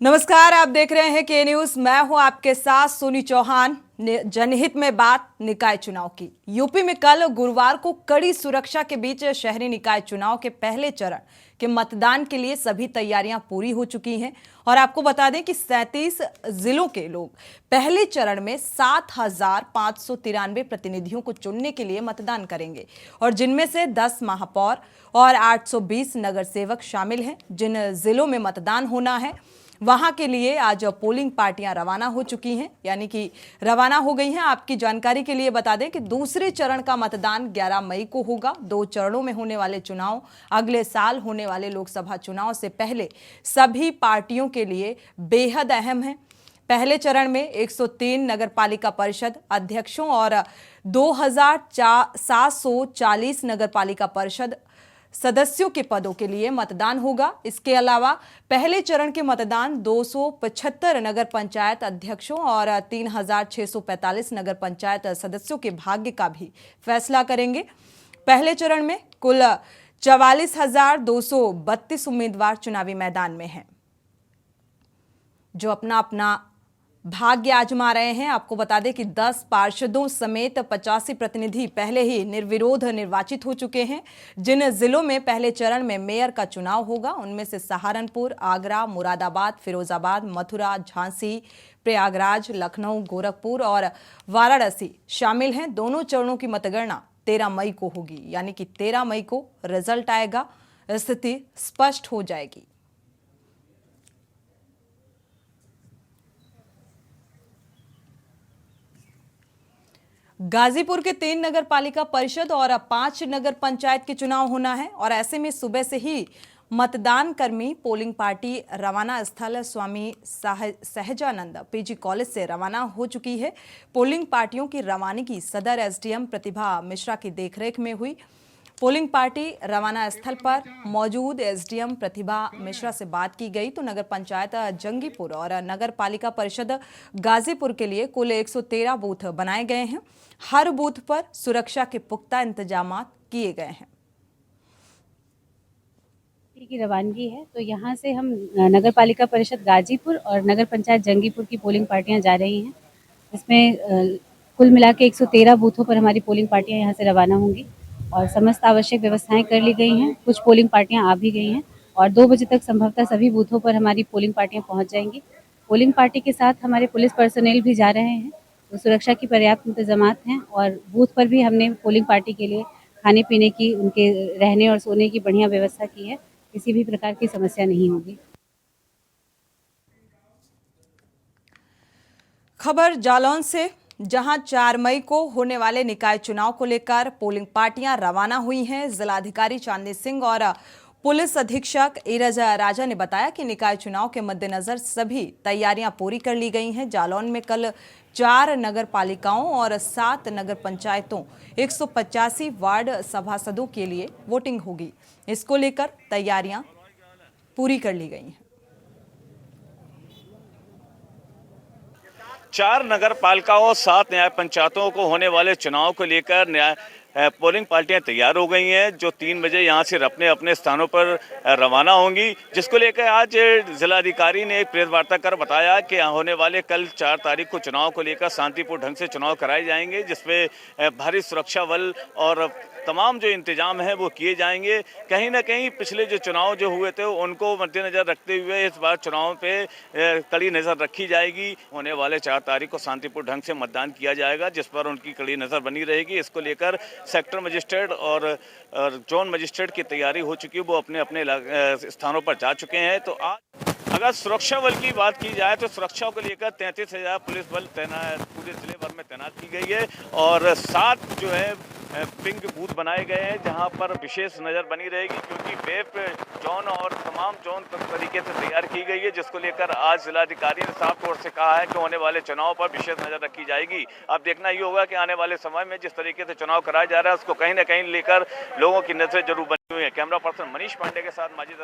नमस्कार, आप देख रहे हैं के न्यूज। मैं हूं आपके साथ सोनी चौहान। जनहित में बात निकाय चुनाव की। यूपी में कल गुरुवार को कड़ी सुरक्षा के बीच शहरी निकाय चुनाव के पहले चरण के मतदान के लिए सभी तैयारियां पूरी हो चुकी हैं। और आपको बता दें कि 37 जिलों के लोग पहले चरण में 7,593 प्रतिनिधियों को चुनने के लिए मतदान करेंगे, और जिनमें से 10 महापौर और 820 नगर सेवक शामिल हैं। जिन जिलों में मतदान होना है वहां के लिए आज पोलिंग पार्टियां रवाना हो चुकी हैं, यानी कि रवाना हो गई हैं। आपकी जानकारी के लिए बता दें कि दूसरे चरण का मतदान 11 मई को होगा। 2 चरणों में होने वाले चुनाव अगले साल होने वाले लोकसभा चुनाव से पहले सभी पार्टियों के लिए बेहद अहम है। पहले चरण में 103 नगर पालिका परिषद अध्यक्षों और 2,740 नगर पालिका परिषद सदस्यों के पदों के लिए मतदान होगा। इसके अलावा पहले चरण के मतदान 275 नगर पंचायत अध्यक्षों और 3,645 नगर पंचायत सदस्यों के भाग्य का भी फैसला करेंगे। पहले चरण में कुल 44,232 उम्मीदवार चुनावी मैदान में हैं, जो अपना अपना भाग्य आजमा रहे हैं। आपको बता दें कि 10 पार्षदों समेत 85 प्रतिनिधि पहले ही निर्विरोध निर्वाचित हो चुके हैं। जिन जिलों में पहले चरण में मेयर का चुनाव होगा उनमें से सहारनपुर, आगरा, मुरादाबाद, फिरोजाबाद, मथुरा, झांसी, प्रयागराज, लखनऊ, गोरखपुर और वाराणसी शामिल हैं। दोनों चरणों की मतगणना 13 मई को होगी, यानी कि 13 मई को रिजल्ट आएगा, स्थिति स्पष्ट हो जाएगी। गाजीपुर के 3 नगर पालिका परिषद और 5 नगर पंचायत के चुनाव होना है, और ऐसे में सुबह से ही मतदान कर्मी पोलिंग पार्टी रवाना स्थल स्वामी सहजानंद पीजी कॉलेज से रवाना हो चुकी है। पोलिंग पार्टियों की रवानगी सदर एसडीएम प्रतिभा मिश्रा की देखरेख में हुई। पोलिंग पार्टी रवाना स्थल पर मौजूद एसडीएम प्रतिभा मिश्रा से बात की गई तो नगर पंचायत जंगीपुर और नगर पालिका परिषद गाजीपुर के लिए कुल 113 बूथ बनाए गए हैं। हर बूथ पर सुरक्षा के पुख्ता इंतजाम किए गए हैं। की रवानगी है, तो यहाँ से हम नगर पालिका परिषद गाजीपुर और नगर पंचायत जंगीपुर की पोलिंग पार्टियां जा रही हैं। इसमें कुल मिला के 113 बूथों पर हमारी पोलिंग पार्टियां यहाँ से रवाना होंगी और समस्त आवश्यक व्यवस्थाएं कर ली गई हैं। कुछ पोलिंग पार्टियां आ भी गई हैं और 2 बजे तक संभवतः सभी बूथों पर हमारी पोलिंग पार्टियां पहुँच जाएंगी। पोलिंग पार्टी के साथ हमारे पुलिस पर्सनल भी जा रहे हैं, तो सुरक्षा की पर्याप्त इंतजामात हैं और बूथ पर भी हमने पोलिंग पार्टी के लिए खाने पीने की, उनके रहने और सोने की बढ़िया व्यवस्था की है। किसी भी प्रकार की समस्या नहीं होगी। खबर जालौन से, जहां 4 मई को होने वाले निकाय चुनाव को लेकर पोलिंग पार्टियां रवाना हुई हैं। जिलाधिकारी चांदनी सिंह और पुलिस अधीक्षक इरज राजा ने बताया कि निकाय चुनाव के मद्देनजर सभी तैयारियां पूरी कर ली गई हैं। जालौन में कल 4 नगर पालिकाओं और 7 नगर पंचायतों 185 वार्ड सभासदों के लिए वोटिंग होगी। इसको लेकर तैयारियां पूरी कर ली गई हैं। 4 नगर पालिकाओं 7 न्याय पंचायतों को होने वाले चुनाव को लेकर पोलिंग पार्टियां तैयार हो गई हैं, जो 3 बजे यहां से अपने अपने स्थानों पर रवाना होंगी। जिसको लेकर आज जिलाधिकारी ने एक प्रेस वार्ता कर बताया कि होने वाले कल 4 तारीख को चुनाव को लेकर शांतिपूर्ण ढंग से चुनाव कराए जाएंगे, जिसमें भारी सुरक्षा बल और तमाम जो इंतजाम है वो किए जाएंगे। कहीं ना कहीं पिछले जो चुनाव जो हुए थे उनको मद्देनजर रखते हुए इस बार चुनाव पे कड़ी नज़र रखी जाएगी। होने वाले 4 तारीख को शांतिपूर्ण ढंग से मतदान किया जाएगा, जिस पर उनकी कड़ी नज़र बनी रहेगी। इसको लेकर सेक्टर मजिस्ट्रेट और जोन मजिस्ट्रेट की तैयारी हो चुकी है, वो अपने अपने स्थानों पर जा चुके हैं। तो आज अगर सुरक्षा बल की बात की जाए तो सुरक्षा को लेकर 33,000 पुलिस बल तैनात पूरे जिले भर में तैनात की गई है और 7 जो है पिंक बूथ बनाए गए हैं, जहां पर विशेष नज़र बनी रहेगी, क्योंकि वेब जोन और तमाम जोन तरीके से तैयार की गई है। जिसको लेकर आज जिलाधिकारी ने साफ तौर से कहा है कि होने वाले चुनाव पर विशेष नज़र रखी जाएगी। अब देखना ये होगा कि आने वाले समय में जिस तरीके से चुनाव कराया जा रहा है उसको कहीं ना कहीं लेकर लोगों की नजरें जरूर बनी हुई है। कैमरा पर्सन मनीष पांडे के साथ माजिद।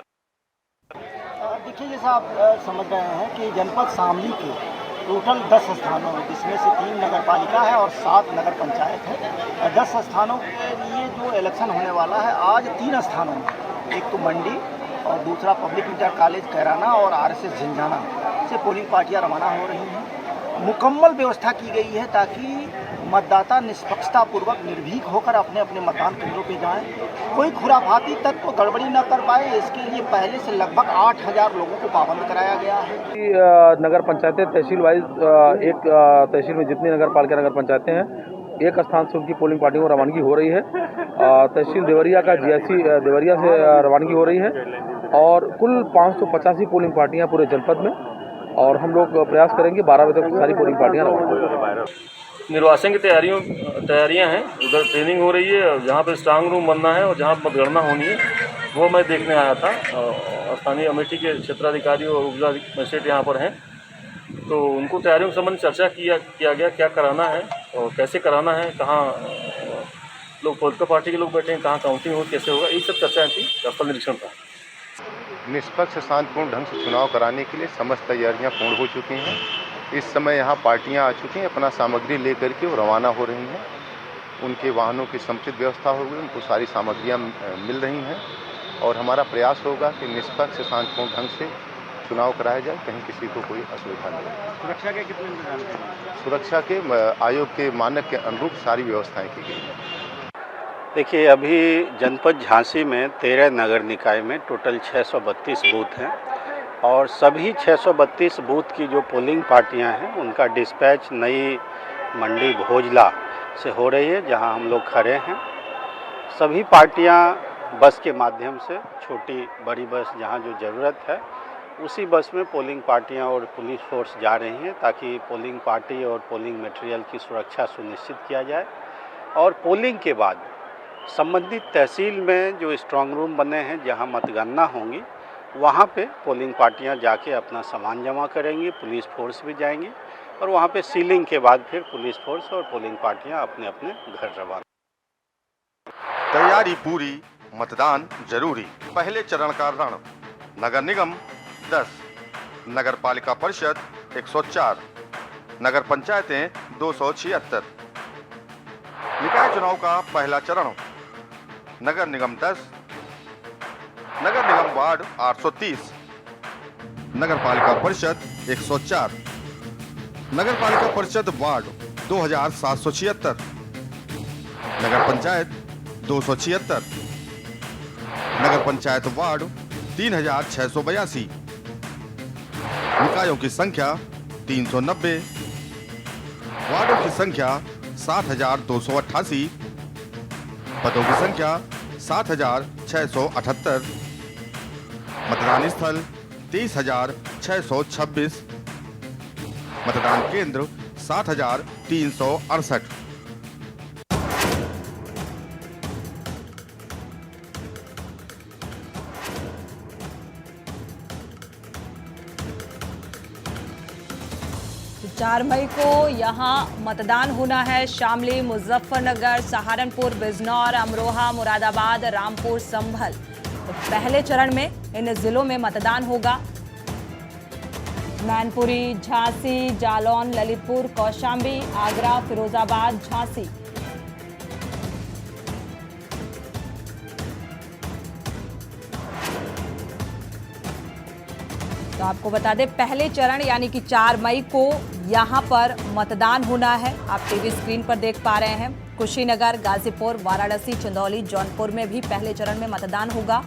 देखिए, जैसा आप समझ रहे हैं कि जनपद शामली के टोटल 10 स्थानों में, जिसमें से 3 नगर पालिका है और 7 नगर पंचायत है। 10 स्थानों के लिए जो इलेक्शन होने वाला है, आज 3 स्थानों में, एक तो मंडी और दूसरा पब्लिक इंटर कॉलेज कैराना और आरएसएस झिंझाना, से पोलिंग पार्टियां रवाना हो रही हैं। मुकम्मल व्यवस्था की गई है ताकि मतदाता निष्पक्षतापूर्वक निर्भीक होकर अपने अपने मतदान केंद्रों पर जाएं। कोई खुराफाती तत्व गड़बड़ी न कर पाए, इसके लिए पहले से लगभग 8,000 लोगों को पाबंद कराया गया है। नगर पंचायतें तहसील वाइज एक तहसील में जितनी नगर पालिका नगर पंचायतें हैं, एक स्थान से उनकी पोलिंग पार्टियों को रवानगी हो रही है। तहसील देवरिया का जीआईसी देवरिया से रवानगी हो रही है और कुल 585 पोलिंग पार्टियां पूरे जनपद में, और हम लोग प्रयास करेंगे 12 बजे तक सारी पोलिंग पार्टियां रवाना हो। निर्वाचन की तैयारियां हैं, उधर ट्रेनिंग हो रही है, जहाँ पे स्ट्रांग रूम बनना है और जहाँ मतगणना होनी है वो मैं देखने आया था। स्थानीय अमेठी के क्षेत्राधिकारी और उपजिला मजिस्ट्रेट यहाँ पर हैं, तो उनको तैयारियों के संबंध चर्चा किया गया, क्या कराना है और कैसे कराना है, कहाँ लोग पॉलिटिकल पार्टी के लोग बैठे हैं, कहाँ काउंटिंग हो, कैसे होगा, ये सब चर्चाएँ थी। स्थल निरीक्षण था। निष्पक्ष शांतिपूर्ण ढंग से चुनाव कराने के लिए समस्त तैयारियां पूर्ण हो चुकी हैं। इस समय यहां पार्टियां आ चुकी हैं, अपना सामग्री लेकर के वो रवाना हो रही हैं। उनके वाहनों की समुचित व्यवस्था हो गई, उनको सारी सामग्रियां मिल रही हैं और हमारा प्रयास होगा कि निष्पक्ष शांतिपूर्ण ढंग से चुनाव कराया जाए, कहीं किसी को कोई असुविधा नहीं हो। सुरक्षा के कितने इंतजाम हैं? सुरक्षा के आयोग के मानक के अनुरूप सारी व्यवस्थाएँ की गई हैं। देखिए, अभी जनपद झांसी में 13 नगर निकाय में टोटल 632 बूथ हैं और सभी 632 बूथ की जो पोलिंग पार्टियां हैं उनका डिस्पैच नई मंडी भोजला से हो रही है, जहां हम लोग खड़े हैं। सभी पार्टियां बस के माध्यम से, छोटी बड़ी बस जहां जो ज़रूरत है उसी बस में पोलिंग पार्टियां और पुलिस फोर्स जा रही हैं, ताकि पोलिंग पार्टी और पोलिंग मटेरियल की सुरक्षा सुनिश्चित किया जाए। और पोलिंग के बाद संबंधित तहसील में जो स्ट्रांग रूम बने हैं जहां मतगणना होंगी, वहां पे पोलिंग पार्टियां जाके अपना सामान जमा करेंगी, पुलिस फोर्स भी जाएंगी और वहां पे सीलिंग के बाद फिर पुलिस फोर्स और पोलिंग पार्टियां अपने अपने घर रवाना। तैयारी पूरी, मतदान जरूरी। पहले चरण का रण। नगर निगम 10, नगर पालिका परिषद 104, नगर पंचायतें 276। निकाय चुनाव का पहला चरण। नगर निगम 10, नगर निगम वार्ड 830, नगर पालिका परिषद 104, नगर पालिका परिषद वार्ड 2776, नगर पंचायत 276, नगर पंचायत वार्ड 3682, निकायों की संख्या 390, वार्डों की संख्या 7288, पदों की संख्या 7678, मतदान स्थल 23626, मतदान केंद्र 7368। तो 4 मई को यहाँ मतदान होना है। शामली, मुजफ्फरनगर, सहारनपुर, बिजनौर, अमरोहा, मुरादाबाद, रामपुर, संभल। तो पहले चरण में इन जिलों में मतदान होगा। मैनपुरी, झांसी, जालौन, ललितपुर, कौशाम्बी, आगरा, फिरोजाबाद, झांसी। तो आपको बता दें, पहले चरण यानी कि 4 मई को यहां पर मतदान होना है। आप टीवी स्क्रीन पर देख पा रहे हैं, कुशीनगर, गाजीपुर, वाराणसी, चंदौली, जौनपुर में भी पहले चरण में मतदान होगा।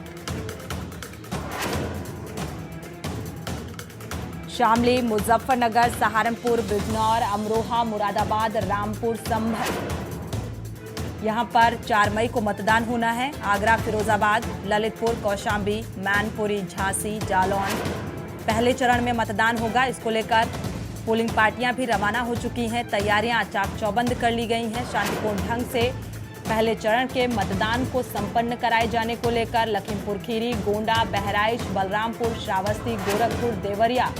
शामली, मुजफ्फरनगर, सहारनपुर, बिजनौर, अमरोहा, मुरादाबाद, रामपुर, संभल, यहां पर 4 मई को मतदान होना है। आगरा, फिरोजाबाद, ललितपुर, कौशाम्बी, मैनपुरी, झांसी, जालौन पहले चरण में मतदान होगा। इसको लेकर पोलिंग पार्टियां भी रवाना हो चुकी हैं। तैयारियां चाक चौबंद कर ली गई हैं। शांतिपूर्ण ढंग से पहले चरण के मतदान को संपन्न कराए जाने को लेकर लखीमपुर खीरी, गोंडा, बहराइच, बलरामपुर, श्रावस्ती, गोरखपुर, देवरिया,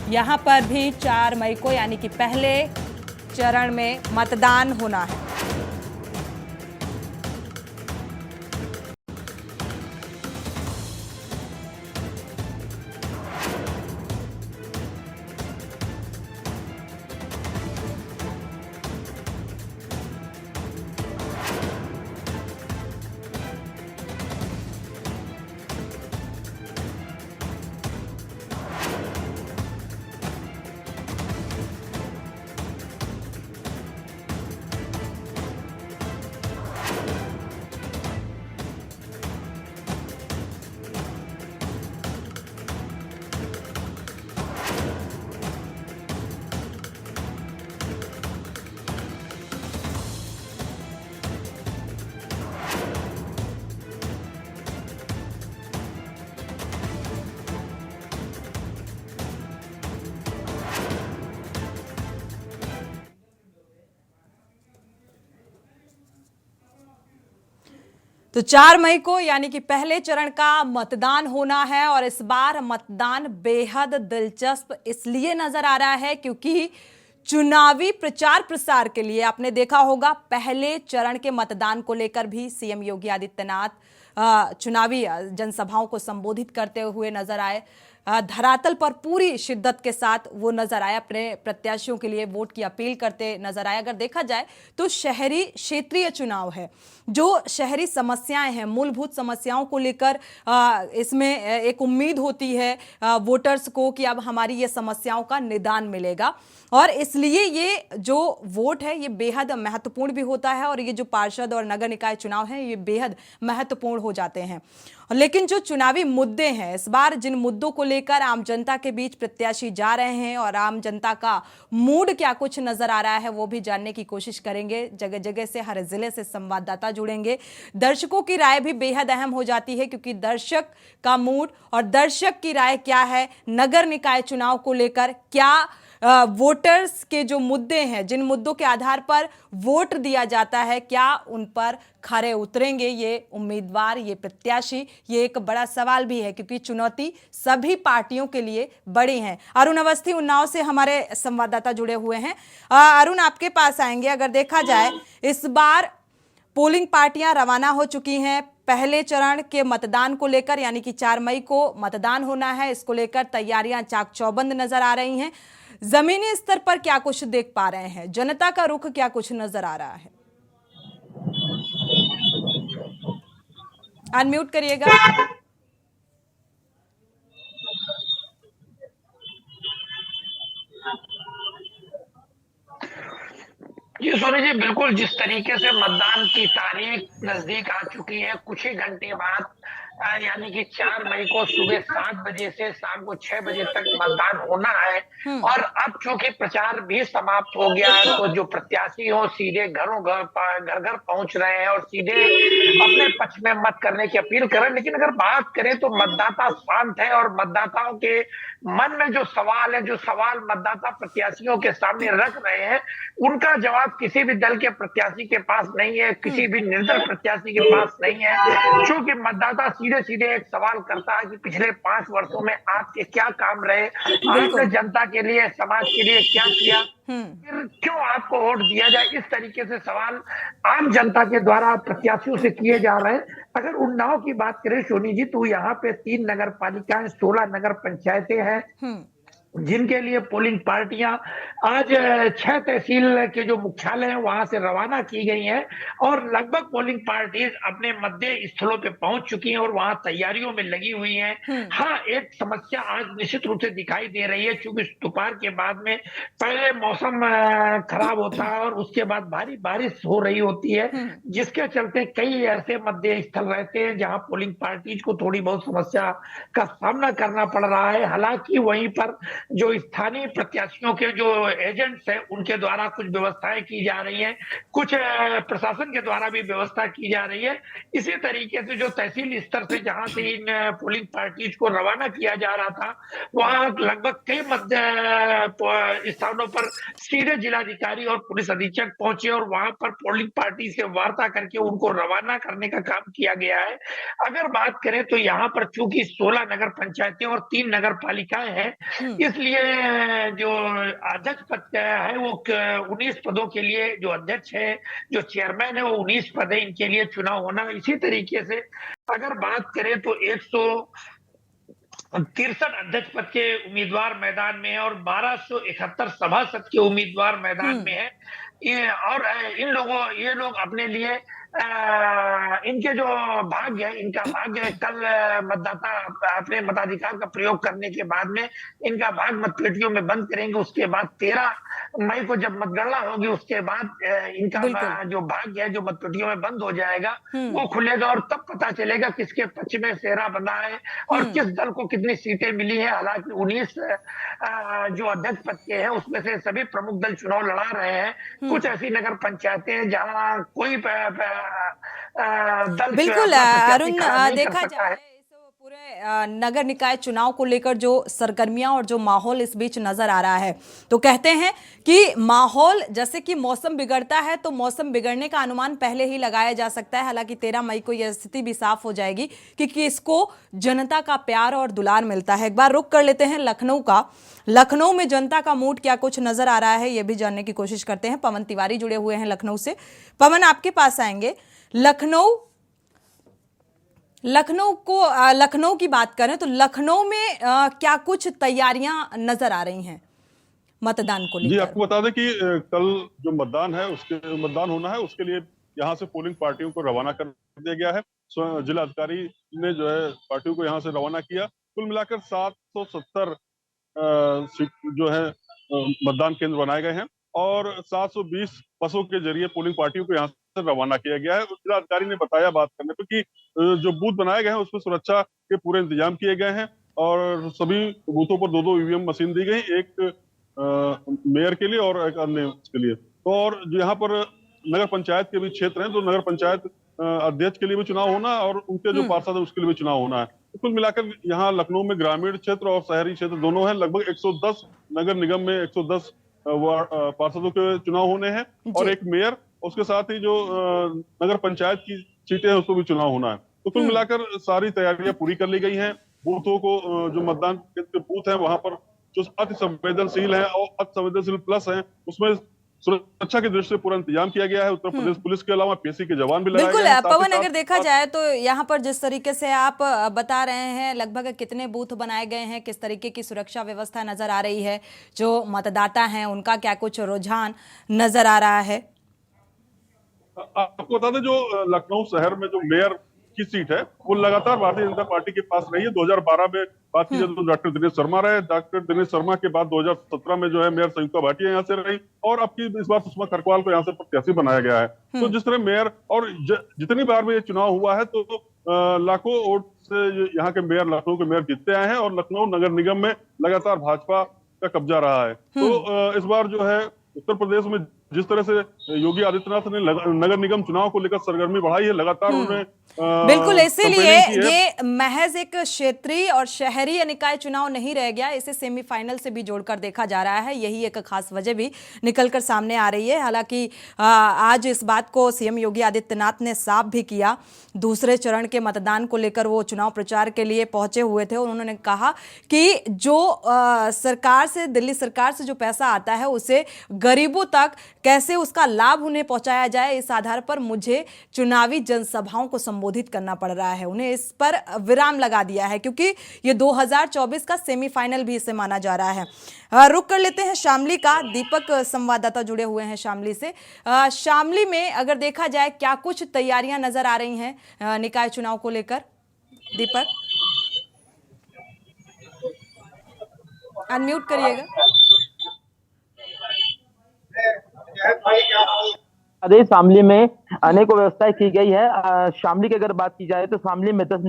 यहां पर भी 4 मई को यानी कि पहले चरण में मतदान होना है। तो 4 मई को यानी कि पहले चरण का मतदान होना है और इस बार मतदान बेहद दिलचस्प इसलिए नजर आ रहा है क्योंकि चुनावी प्रचार प्रसार के लिए आपने देखा होगा पहले चरण के मतदान को लेकर भी सीएम योगी आदित्यनाथ चुनावी जनसभाओं को संबोधित करते हुए नजर आए। धरातल पर पूरी शिद्दत के साथ वो नजर आए, अपने प्रत्याशियों के लिए वोट की अपील करते नजर आए। अगर देखा जाए तो शहरी क्षेत्रीय चुनाव है, जो शहरी समस्याएं हैं, मूलभूत समस्याओं को लेकर इसमें एक उम्मीद होती है वोटर्स को कि अब हमारी ये समस्याओं का निदान मिलेगा और इसलिए ये जो वोट है ये बेहद महत्वपूर्ण भी होता है और ये जो पार्षद और नगर निकाय चुनाव है ये बेहद महत्वपूर्ण हो जाते हैं। लेकिन जो चुनावी मुद्दे हैं, इस बार जिन मुद्दों को लेकर आम जनता के बीच प्रत्याशी जा रहे हैं और आम जनता का मूड क्या कुछ नजर आ रहा है वो भी जानने की कोशिश करेंगे। जगह जगह से, हर जिले से संवाददाता जुड़ेंगे। दर्शकों की राय भी बेहद अहम हो जाती है क्योंकि दर्शक का मूड और दर्शक की राय क्या है नगर निकाय चुनाव को लेकर, क्या वोटर्स के जो मुद्दे हैं, जिन मुद्दों के आधार पर वोट दिया जाता है, क्या उन पर खरे उतरेंगे ये उम्मीदवार, ये प्रत्याशी, ये एक बड़ा सवाल भी है क्योंकि चुनौती सभी पार्टियों के लिए बड़ी है। अरुण अवस्थी उन्नाव से हमारे संवाददाता जुड़े हुए हैं। अरुण, आपके पास आएंगे। अगर देखा जाए इस बार पोलिंग पार्टियां रवाना हो चुकी हैं पहले चरण के मतदान को लेकर, यानी कि 4 मई को मतदान होना है। इसको लेकर तैयारियां चाक चौबंद नजर आ रही हैं। जमीनी स्तर पर क्या कुछ देख पा रहे हैं, जनता का रुख क्या कुछ नजर आ रहा है? अनम्यूट करिएगा। जी सोनी जी, बिल्कुल जिस तरीके से मतदान की तारीख नजदीक आ चुकी है, कुछ ही घंटे बाद यानी कि 4 मई को सुबह 7 बजे से शाम को 6 बजे तक मतदान होना है और अब चूंकि प्रचार भी समाप्त हो गया है तो जो प्रत्याशी हो सीधे घर घर पहुंच रहे हैं और सीधे अपने पक्ष में मत करने की अपील कर रहे हैं। लेकिन अगर बात करें तो मतदाता शांत है और मतदाताओं के मन में जो सवाल है, जो सवाल मतदाता प्रत्याशियों के सामने रख रहे हैं, उनका जवाब किसी भी दल के प्रत्याशी के पास नहीं है, किसी भी निर्दल प्रत्याशी के पास नहीं है। क्योंकि मतदाता सीधे सीधे एक सवाल करता है कि पिछले 5 वर्षों में आपके क्या काम रहे, आपने जनता के लिए, समाज के लिए क्या किया, फिर क्यों आपको वोट दिया जाए। इस तरीके से सवाल आम जनता के द्वारा प्रत्याशियों से किए जा रहे हैं। अगर उन्नाव की बात करें सोनी जी, तो यहाँ पे 3 नगर पालिकाएं, 16 नगर पंचायतें हैं जिनके लिए पोलिंग पार्टियां आज 6 तहसील के जो मुख्यालय हैं वहां से रवाना की गई हैं और लगभग पोलिंग पार्टी अपने मतदेय स्थलों पे पहुंच चुकी हैं और वहां तैयारियों में लगी हुई हैं। हाँ, एक समस्या आज निश्चित रूप से दिखाई दे रही है क्योंकि दोपहर के बाद में पहले मौसम खराब होता है और उसके बाद भारी बारिश हो रही होती है, जिसके चलते कई ऐसे मतदेय स्थल रहते हैं जहां पोलिंग पार्टीज को थोड़ी बहुत समस्या का सामना करना पड़ रहा है। हालांकि वहीं पर जो स्थानीय प्रत्याशियों के जो एजेंट्स हैं उनके द्वारा कुछ व्यवस्थाएं की जा रही हैं, कुछ प्रशासन के द्वारा भी व्यवस्था की जा रही है। इसी तरीके से जो तहसील स्तर से जहां से इन पोलिंग पार्टीज को रवाना किया जा रहा था वहां लगभग कई स्थानों पर सीधे जिलाधिकारी और पुलिस अधीक्षक पहुंचे और वहां पर पोलिंग पार्टी से वार्ता करके उनको रवाना करने का काम किया गया है। अगर बात करें तो यहाँ पर चूंकि 16 नगर पंचायतें और 3 नगर पालिकाएं हैं, इसलिए जो अध्यक्ष पद है वो 19 पदों के लिए, जो अध्यक्ष है, जो चेयरमैन है वो 19 पद है, इनके लिए चुनाव होना। इसी तरीके से अगर बात करें तो 163 अध्यक्ष पद के उम्मीदवार मैदान में है और 1271 सभासद के उम्मीदवार मैदान में है। ये लोग अपने लिए इनके जो भाग्य है, इनका भाग्य कल मतदाता अपने मताधिकार का प्रयोग करने के बाद में इनका भाग्य मतपेटियों में बंद करेंगे। उसके बाद 13 मई को जब मतगणना होगी उसके बाद इनका जो भाग्य है, जो मतपेटियों में बंद हो जाएगा, वो खुलेगा और तब पता चलेगा किसके पक्ष में सेहरा बंधा है और किस दल को कितनी सीटें मिली है। हालांकि 19 जो अध्यक्ष पद के हैं उसमें से सभी प्रमुख दल चुनाव लड़ा रहे हैं। कुछ ऐसी नगर पंचायतें हैं जहां कोई दल बिल्कुल अरुण, देखा जाए इस पूरे नगर निकाय चुनाव को लेकर जो सरगर्मियां और जो माहौल इस बीच नजर आ रहा है, तो कहते हैं कि माहौल जैसे कि मौसम बिगड़ता है तो मौसम बिगड़ने का अनुमान पहले ही लगाया जा सकता है। हालांकि 13 मई को यह स्थिति भी साफ हो जाएगी कि किसको जनता का प्यार और दुलार मिलता है। एक बार रुक कर लेते हैं लखनऊ का। लखनऊ में जनता का मूड क्या कुछ नजर आ रहा है, यह भी जानने की कोशिश करते हैं। पवन तिवारी जुड़े हुए हैं लखनऊ से। पवन, आपके पास आएंगे। लखनऊ की बात करें तो लखनऊ में क्या कुछ तैयारियां नजर आ रही हैं मतदान को लेकर? जी, आपको बता दें कि कल जो मतदान है, उसके मतदान होना है, उसके लिए यहाँ से पोलिंग पार्टियों को रवाना कर दिया गया है। जिला अधिकारी ने जो है पार्टियों को यहाँ से रवाना किया। कुल मिलाकर 770 जो है मतदान केंद्र बनाए गए हैं और 720 बसों के जरिए पोलिंग पार्टियों को यहाँ से रवाना किया गया है। जिला अधिकारी ने बताया बात करने पर कि जो बूथ बनाए गए हैं उसमें सुरक्षा के पूरे इंतजाम किए गए हैं और सभी बूथों पर 2-2 ईवीएम मशीन दी गई, एक मेयर के लिए और एक अन्य के लिए। तो और यहाँ पर नगर पंचायत के भी क्षेत्र हैं, तो नगर पंचायत अध्यक्ष के लिए भी चुनाव होना और उनके जो पार्षद है उसके लिए भी चुनाव होना है। तो कुल मिलाकर यहाँ लखनऊ में ग्रामीण क्षेत्र और शहरी क्षेत्र दोनों हैं। लगभग 110 नगर निगम में 110 पार्षदों के चुनाव होने हैं और एक मेयर, उसके साथ ही जो नगर पंचायत की सीटें हैं उसको भी चुनाव होना है। तो कुल मिलाकर सारी तैयारियां पूरी कर ली गई हैं। बूथों को जो मतदान के बूथ है वहां पर जो अति संवेदनशील है और अति संवेदनशील प्लस है, उसमें सुरक्षा की दृष्टि से पूरा इंतजाम किया गया है। उत्तर प्रदेश पुलिस के अलावा पीएसी के जवान भी लगाए गए हैं। बिल्कुल पवन, अगर देखा जाए तो यहाँ पर जिस तरीके से आप बता रहे हैं, लगभग कितने बूथ बनाए गए हैं, किस तरीके की सुरक्षा व्यवस्था नजर आ रही है, जो मतदाता हैं उनका क्या कुछ रुझान नजर आ रहा है? आपको बता दें जो लखनऊ शहर में जो मेयर की सीट है वो लगातार भारतीय जनता पार्टी के पास रही है। 2012 में बात की जाए तो डॉक्टर दिनेश शर्मा रहे। डॉक्टर दिनेश शर्मा के बाद 2017 में जो है मेयर संयुक्ता भाटिया यहाँ से रही और अब की इस बार सुषमा खरकवाल को यहाँ से प्रत्याशी बनाया गया है। तो जिस तरह मेयर और जितनी बार भी ये चुनाव हुआ है तो लाखों वोट से यहाँ के मेयर, लखनऊ के मेयर जीतते आए हैं और लखनऊ नगर निगम में लगातार भाजपा का कब्जा रहा है। तो इस बार जो है उत्तर प्रदेश में जिस तरह से योगी आदित्यनाथ ने नगर निगम चुनाव को लेकर सरगर्मी बढ़ाई है, लगातार उन्हें बिल्कुल, इसीलिए ये महज एक क्षेत्रीय और शहरी निकाय चुनाव नहीं रह गया, इसे सेमीफाइनल से भी जोड़कर देखा जा रहा है। यही एक खास वजह भी निकलकर सामने आ रही है। हालांकि आज इस बात को सीएम योगी आदित्यनाथ ने साफ भी किया। दूसरे चरण के मतदान को लेकर वो चुनाव प्रचार के लिए पहुंचे हुए थे। उन्होंने कहा कि जो सरकार से, दिल्ली सरकार से जो पैसा आता है उसे गरीबों तक कैसे उसका लाभ उन्हें पहुंचाया जाए, इस आधार पर मुझे चुनावी जनसभाओं को संबोधित करना पड़ रहा है। उन्हें इस पर विराम लगा दिया है क्योंकि ये 2024 का सेमीफाइनल भी इसे माना जा रहा है। रुक कर लेते हैं शामली का। दीपक संवाददाता जुड़े हुए हैं शामली से। शामली में अगर देखा जाए क्या कुछ तैयारियां नजर आ रही हैं निकाय चुनाव को लेकर? दीपक, अनम्यूट करिएगा। शामली में अनेकों व्यवस्थाएं की गई है। शामली की अगर बात की जाए तो शामली में 10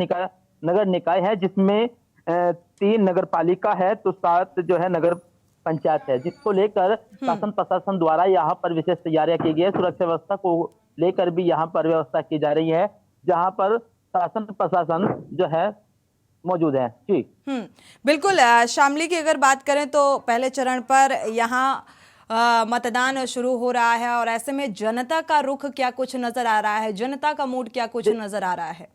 नगर निकाय है, जिसमें 3 नगर पालिका है तो 7 जो है नगर पंचायत है, जिसको लेकर शासन प्रशासन द्वारा यहाँ पर विशेष तैयारियां की गई है। सुरक्षा व्यवस्था को लेकर भी यहाँ पर व्यवस्था की जा रही है, जहाँ पर शासन प्रशासन जो है मौजूद है। जी बिल्कुल। शामली की अगर बात करें तो पहले चरण पर यहाँ मतदान शुरू हो रहा है और ऐसे में जनता का रुख क्या कुछ नजर आ रहा है, जनता का मूड क्या कुछ नजर आ रहा है?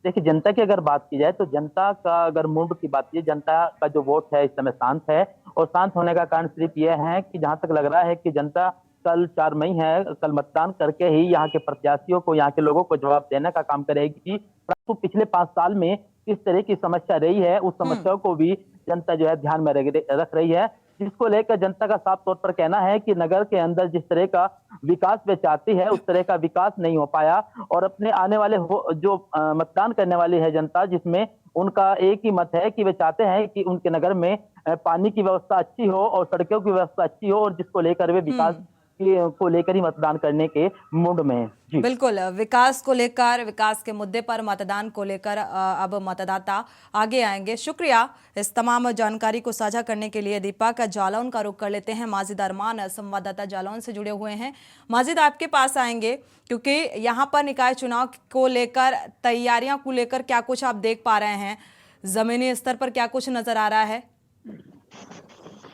देखिए, जनता की अगर बात की जाए तो जनता का अगर मूड की बात की, जनता का जो वोट है इस समय शांत है और शांत होने का कारण सिर्फ यह है कि जहां तक लग रहा है कि जनता कल 4 मई है, कल मतदान करके ही यहाँ के प्रत्याशियों को, यहाँ के लोगों को जवाब देने का काम करेगी। परंतु पिछले 5 साल में किस तरह की समस्या रही है उस समस्या को भी जनता जो है ध्यान में रख रही है, जिसको लेकर जनता का साफ तौर पर कहना है कि नगर के अंदर जिस तरह का विकास वे चाहती है उस तरह का विकास नहीं हो पाया और अपने आने वाले जो मतदान करने वाली है जनता, जिसमें उनका एक ही मत है कि वे चाहते हैं कि उनके नगर में पानी की व्यवस्था अच्छी हो और सड़कों की व्यवस्था अच्छी हो और जिसको लेकर वे विकास को लेकर ही मतदान करने के मूड में हैं। जी बिल्कुल, विकास को लेकर, विकास के मुद्दे पर, मतदान को लेकर अब मतदाता आगे आएंगे। शुक्रिया इस तमाम जानकारी को साझा करने के लिए। दीपक, जालौन का रुख कर लेते हैं। माजिद अरमान संवाददाता जालौन से जुड़े हुए हैं। माजिद, आपके पास आएंगे क्योंकि यहाँ पर निकाय चुनाव को लेकर, तैयारियां को लेकर क्या कुछ आप देख पा रहे हैं, जमीनी स्तर पर क्या कुछ नजर आ रहा है?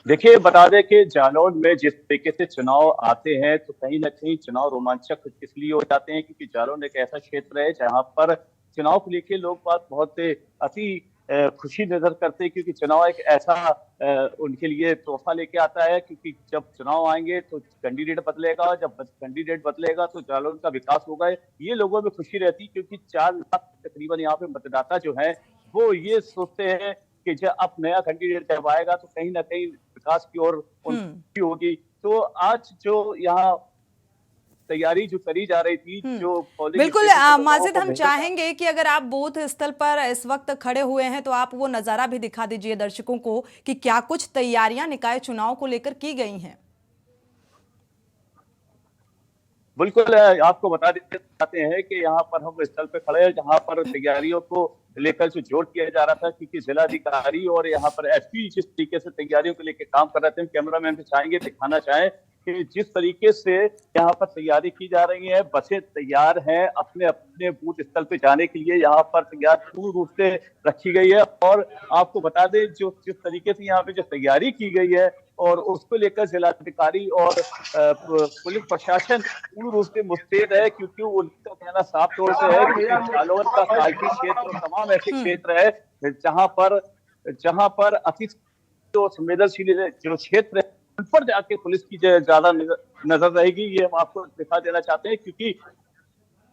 देखिए, बता दें कि जालौन में जिस तरीके से चुनाव आते हैं तो कहीं ना कहीं चुनाव रोमांचक इसलिए हो जाते हैं क्योंकि जालौन एक ऐसा क्षेत्र है जहां पर चुनाव को लेकर लोग बात बहुत अति खुशी नजर करते हैं, क्योंकि चुनाव एक ऐसा उनके लिए तोहफा लेके आता है, क्योंकि जब चुनाव आएंगे तो कैंडिडेट बदलेगा, जब कैंडिडेट बदलेगा तो जालौन का विकास होगा। ये लोगों में खुशी रहती, क्योंकि 4 लाख तकरीबन यहाँ पे मतदाता जो है वो ये सोचते हैं कि जब अब नया कैंडिडेट जब आएगा तो कहीं ना कहीं विकास की ओर उनकी होगी। तो आज जो यहाँ तैयारी जो करी जा रही थी, जो बिल्कुल माजिद, हम चाहेंगे कि अगर आप बूथ स्थल पर इस वक्त खड़े हुए हैं तो आप वो नजारा भी दिखा दीजिए दर्शकों को कि क्या कुछ तैयारियां निकाय चुनाव को लेकर की गई हैं। बिल्कुल, आपको बता देते चाहते हैं कि यहाँ पर हम स्थल पे खड़े हैं जहाँ पर तैयारियों को लेकर जो जोर किया जा रहा था, क्योंकि जिलाधिकारी और यहाँ पर एसपी जिस तरीके से तैयारियों को लेकर काम कर रहे थे, हम कैमरामैन से चाहेंगे दिखाना चाहें कि जिस तरीके से यहाँ पर तैयारी की जा रही है, बसें तैयार हैं अपने अपने बूथ स्थल पे जाने के लिए, यहाँ पर तैयार पूर्ण रूप से रखी गई है। और आपको बता दें जो जिस तरीके से यहाँ पे जो तैयारी की गई है और उसको लेकर जिलाधिकारी और पुलिस प्रशासन पूर्ण रूप से मुस्तैद है, क्योंकि उनका कहना साफ तौर से है कि जालौन का कालकी क्षेत्र और तमाम ऐसे क्षेत्र है जहाँ पर अति जो संवेदनशील जो क्षेत्र है उन पर जाके पुलिस की ज्यादा नजर रहेगी। ये हम आपको दिखा देना चाहते हैं, क्योंकि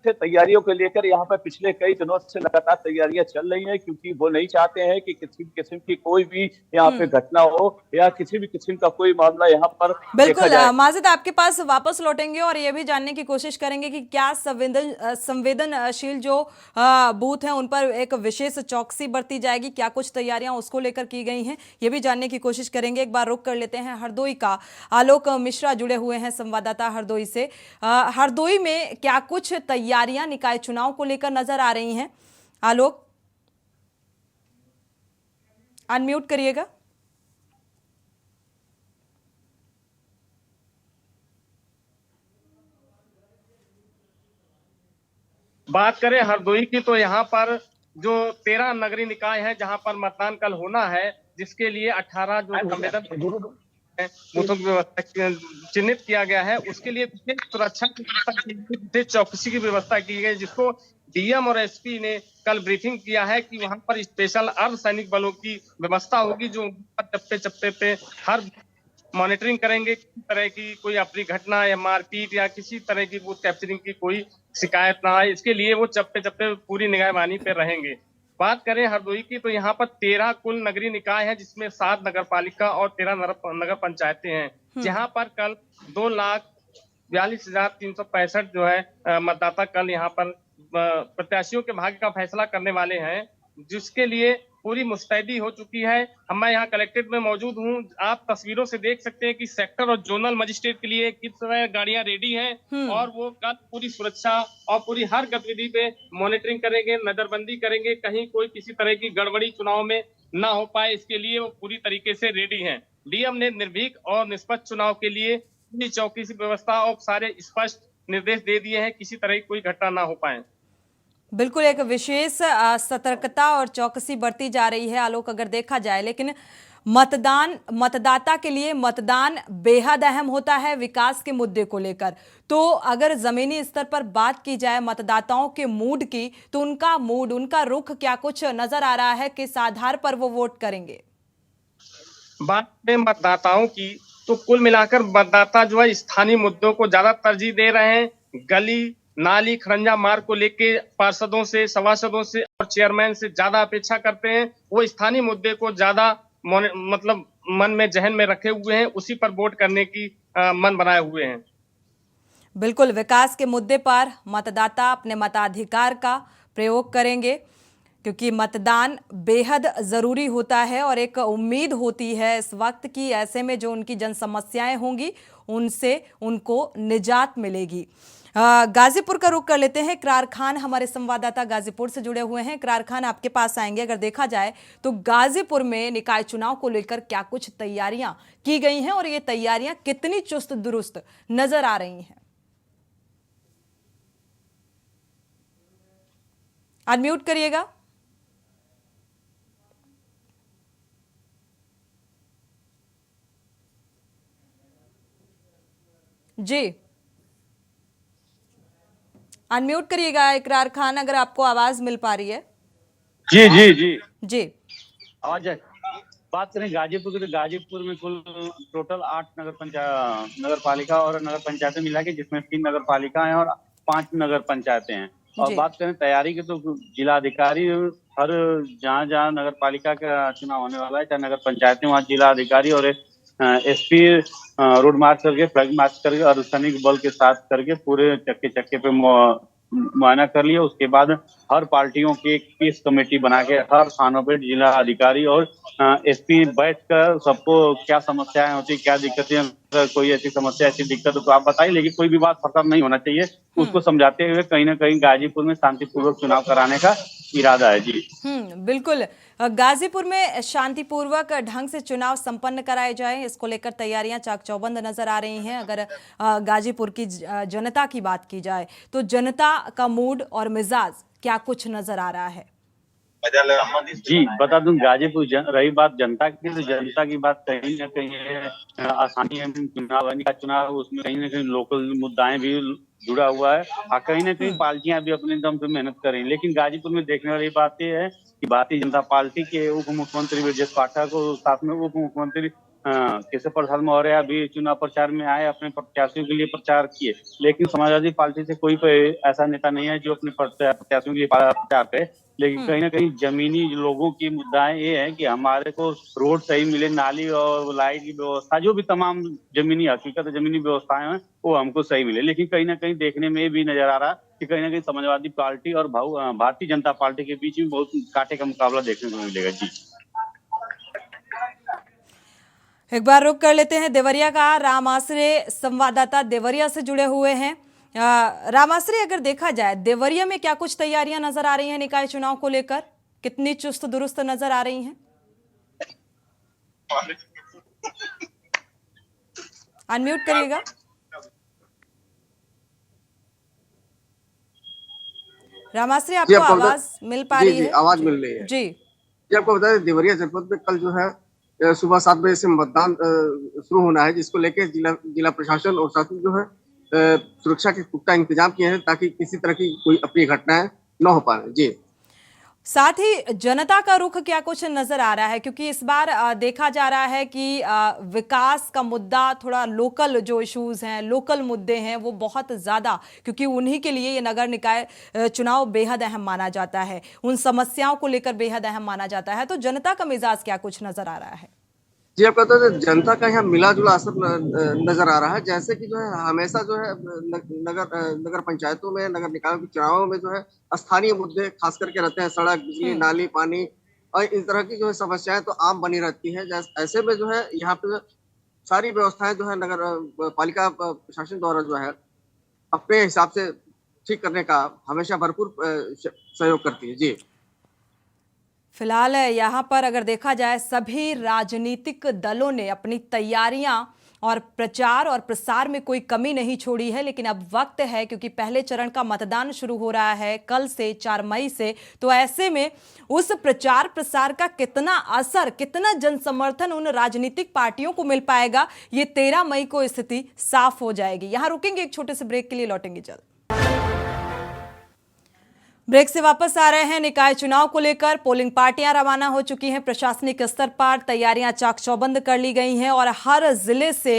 तैयारियों को लेकर यहाँ पर पिछले कई दिनों से लगातार तैयारियां चल रही हैं, क्योंकि वो नहीं चाहते हैं कि किसी भी किस्म की कोई भी यहाँ पे घटना हो या किसी भी किस्म का कोई मामला यहाँ पर बिल्कुल। माजिद, आपके पास वापस लौटेंगे और ये भी जानने की कोशिश करेंगे कि क्या संवेदनशील जो बूथ हैं उन पर एक विशेष चौकसी बरती जाएगी, क्या कुछ तैयारियां उसको लेकर की गई हैं, ये भी जानने की कोशिश करेंगे। एक बार रुक कर लेते हैं हरदोई का। आलोक मिश्रा जुड़े हुए हैं संवाददाता हरदोई से। हरदोई में क्या कुछ तैयारियां निकाय चुनाव को लेकर नजर आ रही हैं? आलोक, अनम्यूट करिएगा। बात करें हरदोई की तो यहाँ पर जो 13 नगरीय निकाय है जहाँ पर मतदान कल होना है, जिसके लिए 18 जो संवेदन व्यवस्था चिन्हित किया गया है, उसके लिए सुरक्षा की व्यवस्था, चौकसी की व्यवस्था की गई, जिसको डीएम और एसपी ने कल ब्रीफिंग किया है कि वहां पर स्पेशल अर्धसैनिक बलों की व्यवस्था होगी, जो चप्पे चप्पे पे हर मॉनिटरिंग करेंगे, किसी तरह की कोई अप्रिय घटना या मारपीट या किसी तरह की बूथ कैप्चरिंग की कोई शिकायत ना आए, इसके लिए वो चप्पे चप्पे पूरी निगरानी पे रहेंगे। बात करें हरदोई की तो यहाँ पर 13 कुल नगरीय निकाय है, जिसमें 7 नगर पालिका और 13 नगर पंचायतें हैं, जहाँ पर कल 2,42,365 जो है मतदाता कल यहाँ पर प्रत्याशियों के भाग्य का फैसला करने वाले हैं, जिसके लिए पूरी मुस्तैदी हो चुकी है। मैं यहाँ कलेक्ट्रेट में मौजूद हूँ। आप तस्वीरों से देख सकते हैं कि सेक्टर और जोनल मजिस्ट्रेट के लिए किस तरह गाड़ियां रेडी हैं और वो कल पूरी सुरक्षा और पूरी हर गतिविधि पे मॉनिटरिंग करेंगे, नजरबंदी करेंगे, कहीं कोई किसी तरह की गड़बड़ी चुनाव में ना हो पाए, इसके लिए वो पूरी तरीके से रेडी हैं। डीएम ने निर्भीक और निष्पक्ष चुनाव के लिए पूरी चौकी की व्यवस्था और सारे स्पष्ट निर्देश दे दिए हैं, किसी तरह की कोई घटना ना हो पाए। बिल्कुल, एक विशेष सतर्कता और चौकसी बरती जा रही है आलोक, अगर देखा जाए। लेकिन मतदाता के लिए मतदान बेहद अहम होता है विकास के मुद्दे को लेकर। तो अगर जमीनी स्तर पर बात की जाए मतदाताओं के मूड की, तो उनका मूड, उनका रुख क्या कुछ नजर आ रहा है, किस आधार पर वो वोट करेंगे? बात में मतदाताओं की तो कुल मिलाकर मतदाता जो है स्थानीय मुद्दों को ज्यादा तरजीह दे रहे हैं। गली नाली खरंजा मार्ग को लेके पार्षदों से, सभासदों से और चेयरमैन से ज्यादा अपेक्षा करते हैं। वो स्थानीय मुद्दे को ज्यादा मतलब मन में, जहन में रखे हुए हैं, उसी पर वोट करने की मन बनाए हुए हैं। बिल्कुल, विकास के मुद्दे पर मतदाता अपने मताधिकार का प्रयोग करेंगे, क्योंकि मतदान बेहद ज़रूरी होता है और एक उम्मीद होती है इस वक्त की, ऐसे में जो उनकी जन समस्याएं होंगी उनसे उनको निजात मिलेगी। गाजीपुर का रुख कर लेते हैं। इकरार खान हमारे संवाददाता गाजीपुर से जुड़े हुए हैं। इकरार खान, आपके पास आएंगे। अगर देखा जाए तो गाजीपुर में निकाय चुनाव को लेकर क्या कुछ तैयारियां की गई हैं और ये तैयारियां कितनी चुस्त दुरुस्त नजर आ रही हैं? अनम्यूट करिएगा। जी, अनम्यूट करिएगा इकरार खान, अगर आपको आवाज मिल पा रही है। जी जी जी जी, आवाज है। बात करें गाजीपुर की, तो गाजीपुर में कुल टोटल 8 नगर पालिका और नगर पंचायतें मिला के, जिसमें 3 नगर पालिका हैं और 5 नगर पंचायतें हैं। और बात करें तैयारी की, तो जिलाधिकारी हर जहाँ नगर पालिका का चुनाव होने वाला है, चाहे नगर पंचायतें, वहाँ जिलाधिकारी और एसपी रोड मार्च करके, फ्लैग मार्च करके, अर्धसैनिक बल के साथ करके पूरे चक्के पे मुआयना कर लिया। उसके बाद हर पार्टियों की एक पीस कमेटी बना के हर थानों पे जिला अधिकारी और एसपी बैठकर सबको क्या समस्याएं होती, क्या दिक्कतें, अगर कोई ऐसी समस्या, ऐसी दिक्कत हो तो आप बताइए, लेकिन कोई भी बात फर्क नहीं होना चाहिए, उसको समझाते हुए कहीं ना कहीं गाजीपुर में शांतिपूर्वक चुनाव कराने का इरादा है। जी बिल्कुल। गाजीपुर में शांतिपूर्वक ढंग से चुनाव संपन्न कराए जाएं, इसको लेकर तैयारियां चाक चौबंद नजर आ रही हैं। अगर गाजीपुर की जनता की बात की जाए तो जनता का मूड और मिजाज क्या कुछ नजर आ रहा है? जी बता दूं, गाजीपुर रही बात जनता की, तो जनता की बात कहीं ना कहीं स्थानीय चुनाव उसमें कहीं ना कहीं लोकल मुद्दाएं भी जुड़ा हुआ है और कहीं ना कहीं पार्टियां भी अपने दम पे मेहनत कर रही हैं। लेकिन गाजीपुर में देखने वाली बात यह है कि भारतीय जनता पार्टी के उप मुख्यमंत्री ब्रजेश पाठक और साथ में उप मुख्यमंत्री केशव प्रसाद मौर्य भी चुनाव प्रचार में आए, अपने प्रत्याशियों के लिए प्रचार किए। लेकिन समाजवादी पार्टी से कोई ऐसा नेता नहीं है जो अपने प्रत्याशियों के लिए प्रचार करे। लेकिन कहीं ना कहीं जमीनी लोगों की मुद्दाएं ये है कि हमारे को रोड सही मिले, नाली और लाइट की व्यवस्था, जो भी तमाम जमीनी हकीकत, जमीनी व्यवस्थाएं हैं वो हमको सही मिले। लेकिन कहीं ना कहीं देखने में भी नजर आ रहा कि कहीं ना कहीं समाजवादी पार्टी और भारतीय जनता पार्टी के बीच में बहुत कांटे का मुकाबला देखने को मिलेगा। जी एक बार रुक कर लेते हैं देवरिया का। राम आसरे संवाददाता देवरिया से जुड़े हुए हैं। राम आसरे, अगर देखा जाए देवरिया में क्या कुछ तैयारियां नजर आ रही हैं निकाय चुनाव को लेकर, कितनी चुस्त दुरुस्त नजर आ रही हैं? अनम्यूट करिएगा। राम आसरे, आपको आवाज मिल पा रही है? आवाज मिल रही है जी। आपको बता दें, देवरिया जनपद में कल जो है सुबह 7 बजे से मतदान शुरू होना है, जिसको लेकर जिला प्रशासन और साथ ही जो है सुरक्षा के पुख्ता इंतजाम किए हैं ताकि किसी तरह की कोई अप्रिय घटनाएं न हो पाए। जी, साथ ही जनता का रुख क्या कुछ नजर आ रहा है? क्योंकि इस बार देखा जा रहा है कि विकास का मुद्दा, थोड़ा लोकल जो इश्यूज हैं, लोकल मुद्दे हैं, वो बहुत ज़्यादा, क्योंकि उन्हीं के लिए ये नगर निकाय चुनाव बेहद अहम माना जाता है, उन समस्याओं को लेकर बेहद अहम माना जाता है। तो जनता का मिजाज क्या कुछ नजर आ रहा है? जी, आप कहते हैं जनता का यहाँ मिला जुला असर नजर आ रहा है। जैसे कि जो है हमेशा जो है नगर पंचायतों में, नगर निकायों के चुनावों में जो है स्थानीय मुद्दे खास करके रहते हैं, सड़क, बिजली, नाली, पानी और इस तरह की जो है समस्याएं तो आम बनी रहती है। ऐसे में जो है यहाँ पे सारी व्यवस्थाएं जो है नगर पालिका प्रशासन द्वारा जो है अपने हिसाब से ठीक करने का हमेशा भरपूर सहयोग करती है। जी, फिलहाल यहाँ पर अगर देखा जाए सभी राजनीतिक दलों ने अपनी तैयारियां और प्रचार और प्रसार में कोई कमी नहीं छोड़ी है। लेकिन अब वक्त है, क्योंकि पहले चरण का मतदान शुरू हो रहा है कल से 4 मई से, तो ऐसे में उस प्रचार प्रसार का कितना असर, कितना जन समर्थन उन राजनीतिक पार्टियों को मिल पाएगा, ये 13 मई को स्थिति साफ हो जाएगी। यहाँ रुकेंगे एक छोटे से ब्रेक के लिए, लौटेंगे जल्द। ब्रेक से वापस आ रहे हैं। निकाय चुनाव को लेकर पोलिंग पार्टियां रवाना हो चुकी हैं। प्रशासनिक स्तर पर तैयारियां चाक चौबंद कर ली गई हैं और हर जिले से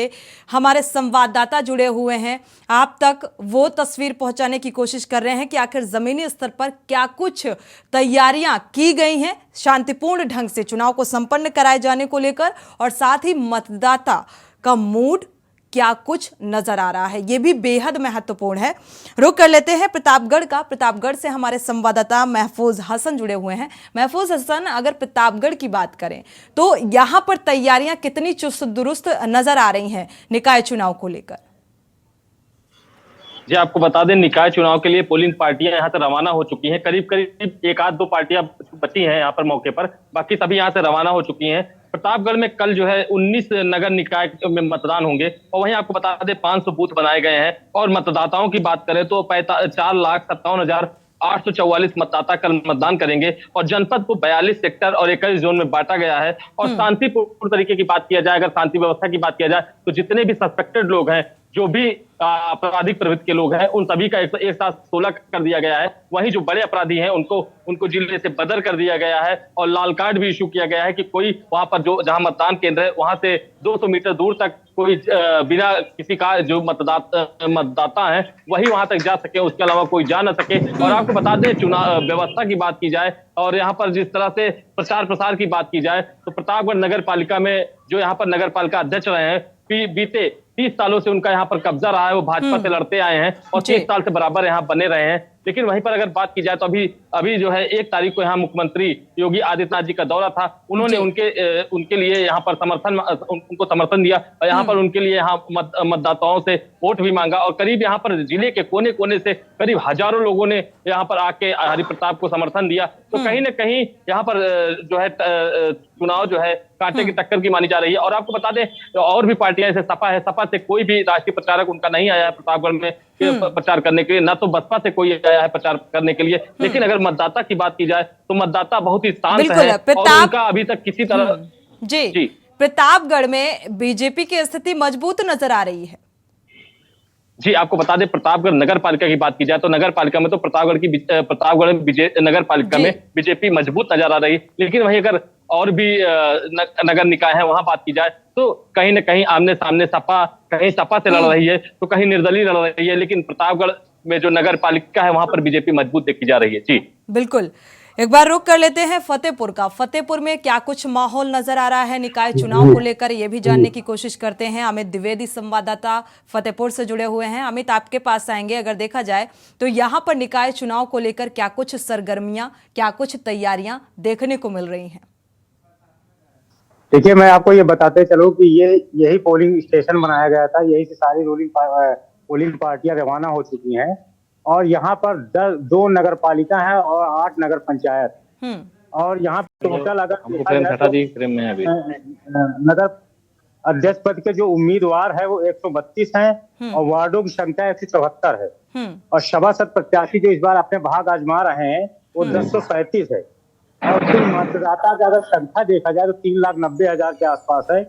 हमारे संवाददाता जुड़े हुए हैं, आप तक वो तस्वीर पहुंचाने की कोशिश कर रहे हैं कि आखिर जमीनी स्तर पर क्या कुछ तैयारियां की गई हैं शांतिपूर्ण ढंग से चुनाव को संपन्न कराए जाने को लेकर, और साथ ही मतदाता का मूड क्या कुछ नजर आ रहा है, ये भी बेहद महत्वपूर्ण है। रुक कर लेते हैं प्रतापगढ़ का। प्रतापगढ़ से हमारे संवाददाता महफूज हसन जुड़े हुए हैं। महफूज हसन, अगर प्रतापगढ़ की बात करें तो यहाँ पर तैयारियां कितनी चुस्त दुरुस्त नजर आ रही हैं निकाय चुनाव को लेकर? जी, आपको बता दें, निकाय चुनाव के लिए पोलिंग पार्टियां यहाँ से रवाना हो चुकी हैं। करीब करीब एक आध दो पार्टियां बची हैं यहाँ पर मौके पर, बाकी सभी यहाँ से रवाना हो चुकी हैं। प्रतापगढ़ में कल जो है 19 नगर निकाय में मतदान होंगे और वहीं आपको बता दें 500 बूथ बनाए गए हैं। और मतदाताओं की बात करें तो 4,57,844 मतदाता कल मतदान करेंगे और जनपद को 42 सेक्टर और 21 जोन में बांटा गया है। और शांतिपूर्ण तरीके की बात किया जाए, अगर शांति व्यवस्था की बात किया जाए, तो जितने भी सस्पेक्टेड लोग हैं, जो भी आपराधिक प्रवृत्ति के लोग हैं, उन सभी का एक साथ 16 कर दिया गया है। वहीं जो बड़े अपराधी हैं उनको जिले से बदर कर दिया गया है और लाल कार्ड भी इशू किया गया है कि कोई वहां पर जहां मतदान केंद्र है वहां से 200 मीटर दूर तक कोई बिना किसी का जो मतदाता है वही वहां तक जा सके, उसके अलावा कोई जा न सके। और आपको बता दें, चुनाव व्यवस्था की बात की जाए और यहाँ पर जिस तरह से प्रचार प्रसार की बात की जाए, तो प्रतापगढ़ नगर पालिका में जो यहाँ पर नगर पालिका अध्यक्ष रहे हैं, बीते 30 सालों से उनका यहाँ पर कब्जा रहा है। वो भाजपा से लड़ते आए हैं और 30 साल से बराबर यहाँ बने रहे हैं। लेकिन वहीं पर अगर बात की जाए तो अभी जो है 1 तारीख को यहाँ मुख्यमंत्री योगी आदित्यनाथ जी का दौरा था। उन्होंने उनके लिए यहाँ पर उनको समर्थन दिया और यहाँ पर उनके लिए यहाँ मतदाताओं से वोट भी मांगा और करीब यहाँ पर जिले के कोने कोने से करीब हजारों लोगों ने यहाँ पर आके हरिप्रताप को समर्थन दिया। तो कहीं ना कहीं यहाँ पर जो है चुनाव जो है कांटे की टक्कर की मानी जा रही है। और आपको बता दें, और भी पार्टियां जैसे सपा है, सपा से कोई भी राष्ट्रीय प्रचारक उनका नहीं आया है प्रतापगढ़ में प्रचार करने के लिए, ना तो बसपा से कोई आया है प्रचार करने के लिए। लेकिन अगर मतदाता की बात की जाए तो मतदाता बहुत ही शांत है और उनका अभी तक किसी तरह जी प्रतापगढ़ में बीजेपी की स्थिति मजबूत नजर आ रही है। जी, आपको बता दें, प्रतापगढ़ नगर पालिका की बात की जाए तो नगर पालिका में तो प्रतापगढ़ नगर पालिका में बीजेपी मजबूत नजर आ रही। लेकिन वहीं अगर और भी नगर निकाय है वहां बात की जाए तो कहीं ना कहीं आमने सामने कहीं सपा से लड़ रही है तो कहीं निर्दलीय लड़ रही है। लेकिन प्रतापगढ़ में जो नगर पालिका है वहां पर बीजेपी मजबूत देखी जा रही है। जी बिल्कुल, एक बार रुक कर लेते हैं फतेहपुर का। फतेहपुर में क्या कुछ माहौल नजर आ रहा है निकाय चुनाव को लेकर, ये भी जानने की कोशिश करते हैं। अमित द्विवेदी संवाददाता फतेहपुर से जुड़े हुए हैं। अमित, आपके पास आएंगे। अगर देखा जाए तो यहाँ पर निकाय चुनाव को लेकर क्या कुछ सरगर्मियां, क्या कुछ तैयारियां देखने को मिल रही हैं? देखिए, मैं आपको ये बताते चलूं कि यही पोलिंग स्टेशन बनाया गया था, यही से सारी पोलिंग पार्टियां रवाना हो चुकी हैं और यहाँ पर 2 नगर पालिका है और 8 नगर पंचायत। और यहाँ टोटल अगर नगर अध्यक्ष पद के जो उम्मीदवार है वो 132 हैं और वार्डों की संख्या 174 है और सभासद प्रत्याशी जो इस बार अपने भाग आजमा रहे हैं वो 1037 है। और कुल मतदाता की अगर संख्या देखा जाए तो 3,90,000 के आसपास है।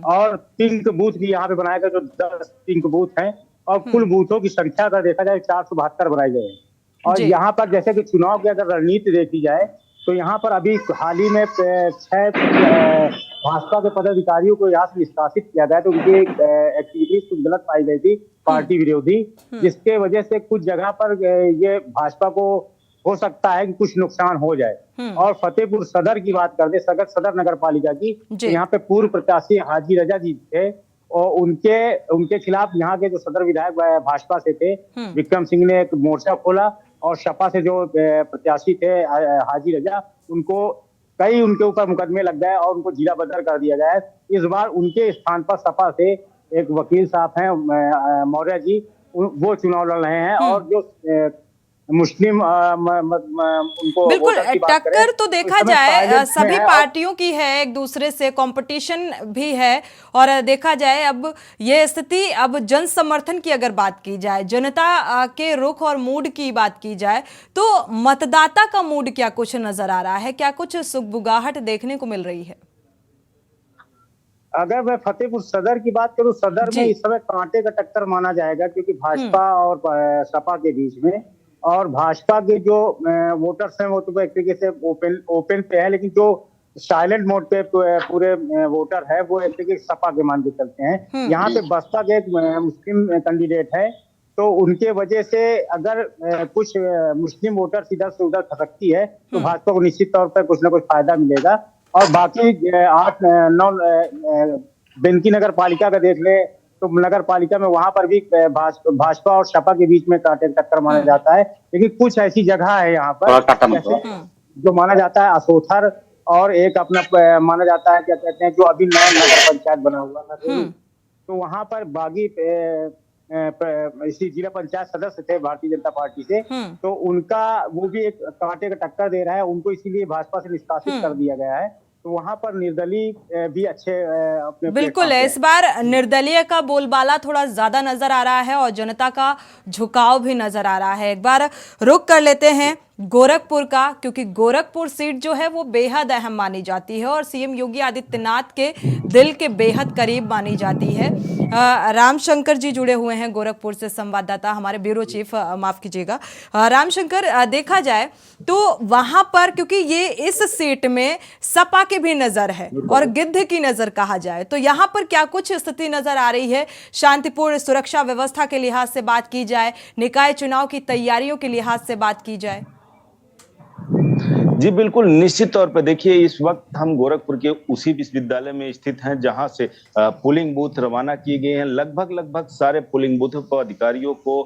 और पिंक बूथ भी यहाँ पे बनाए गए, जो 10 पिंक बूथ हैं और कुल बूथों की संख्या अगर देखा जाए 472 बनाए गए हैं। और यहाँ पर जैसे कि चुनाव की अगर रणनीति देखी जाए तो यहाँ पर अभी हाल ही में 6 भाजपा के पदाधिकारियों को यहाँ से निष्कासित किया गया, तो उनकी एक्टिविटीज कुछ गलत पाई गई थी, पार्टी विरोधी, जिसके वजह से कुछ जगह पर ये भाजपा को हो सकता है कि कुछ नुकसान हो जाए। और फतेहपुर सदर की बात करते, सदर नगर पालिका की, तो यहाँ पे पूर्व प्रत्याशी हाजी रजा जी थे और उनके खिलाफ यहाँ के जो सदर विधायक भाजपा से थे विक्रम सिंह ने एक मोर्चा खोला और सपा से जो प्रत्याशी थे हाजी रजा, उनके ऊपर मुकदमे लग गए और उनको जिला बदर कर दिया गया है। इस बार उनके स्थान पर सपा से एक वकील साहब हैं मौर्य जी, वो चुनाव लड़ रहे हैं। और जो मुस्लिम उनको बिल्कुल टक्कर तो देखा जाए सभी पार्टियों की है, एक दूसरे से कंपटीशन भी है। और देखा जाए अब ये स्थिति, अब जन समर्थन की अगर बात की जाए, जनता के रुख और मूड की बात की जाए तो मतदाता का मूड क्या कुछ नजर आ रहा है, क्या कुछ सुगबुगाहट देखने को मिल रही है? अगर मैं फतेहपुर सदर की बात करूं, सदर में इस समय कांटे का टक्कर माना जाएगा क्योंकि भाजपा और सपा के बीच में, और भाजपा के जो वोटर्स हैं वो तो एक तरीके से ओपन पे है, लेकिन जो साइलेंट मोड पे पूरे वोटर है वो एक तरीके से सपा के मान के चलते हैं। यहाँ पे बसपा के एक मुस्लिम कैंडिडेट है, तो उनके वजह से अगर कुछ मुस्लिम वोटर्स इधर से उधर खसकती है तो भाजपा को निश्चित तौर पर कुछ ना कुछ फायदा मिलेगा। और बाकी 8-9 बेंकी नगर पालिका का देख ले तो नगर पालिका में वहां पर भी भाजपा और सपा के बीच में कांटे का टक्कर माना जाता है। लेकिन कुछ ऐसी जगह है यहाँ पर जैसे जो माना जाता है असोथर, और एक अपना माना जाता है क्या कहते हैं जो अभी नया नगर पंचायत बना हुआ है, तो वहां पर बागी इसी जिला पंचायत सदस्य थे भारतीय जनता पार्टी से, तो उनका वो भी एक कांटे का टक्कर दे रहा है, उनको इसीलिए भाजपा से निष्कासित कर दिया गया है। तो वहां पर निर्दलीय भी अच्छे अपने बिल्कुल है। इस बार निर्दलीय का बोलबाला थोड़ा ज्यादा नजर आ रहा है और जनता का झुकाव भी नजर आ रहा है। एक बार रुक कर लेते हैं गोरखपुर का, क्योंकि गोरखपुर सीट जो है वो बेहद अहम मानी जाती है और सीएम योगी आदित्यनाथ के दिल के बेहद करीब मानी जाती है। रामशंकर जी जुड़े हुए हैं गोरखपुर से, संवाददाता हमारे ब्यूरो चीफ, माफ कीजिएगा रामशंकर। देखा जाए तो वहां पर, क्योंकि ये इस सीट में सपा की भी नजर है और गिद्ध की नजर कहा जाए, तो यहाँ पर क्या कुछ स्थिति नजर आ रही है? शांतिपूर्ण सुरक्षा व्यवस्था के लिहाज से बात की जाए, निकाय चुनाव की तैयारियों के लिहाज से बात की जाए। जी बिल्कुल, निश्चित तौर पर देखिए इस वक्त हम गोरखपुर के उसी विश्वविद्यालय में स्थित हैं जहां से पोलिंग बूथ रवाना किए गए हैं। लगभग सारे पोलिंग बूथों पर अधिकारियों को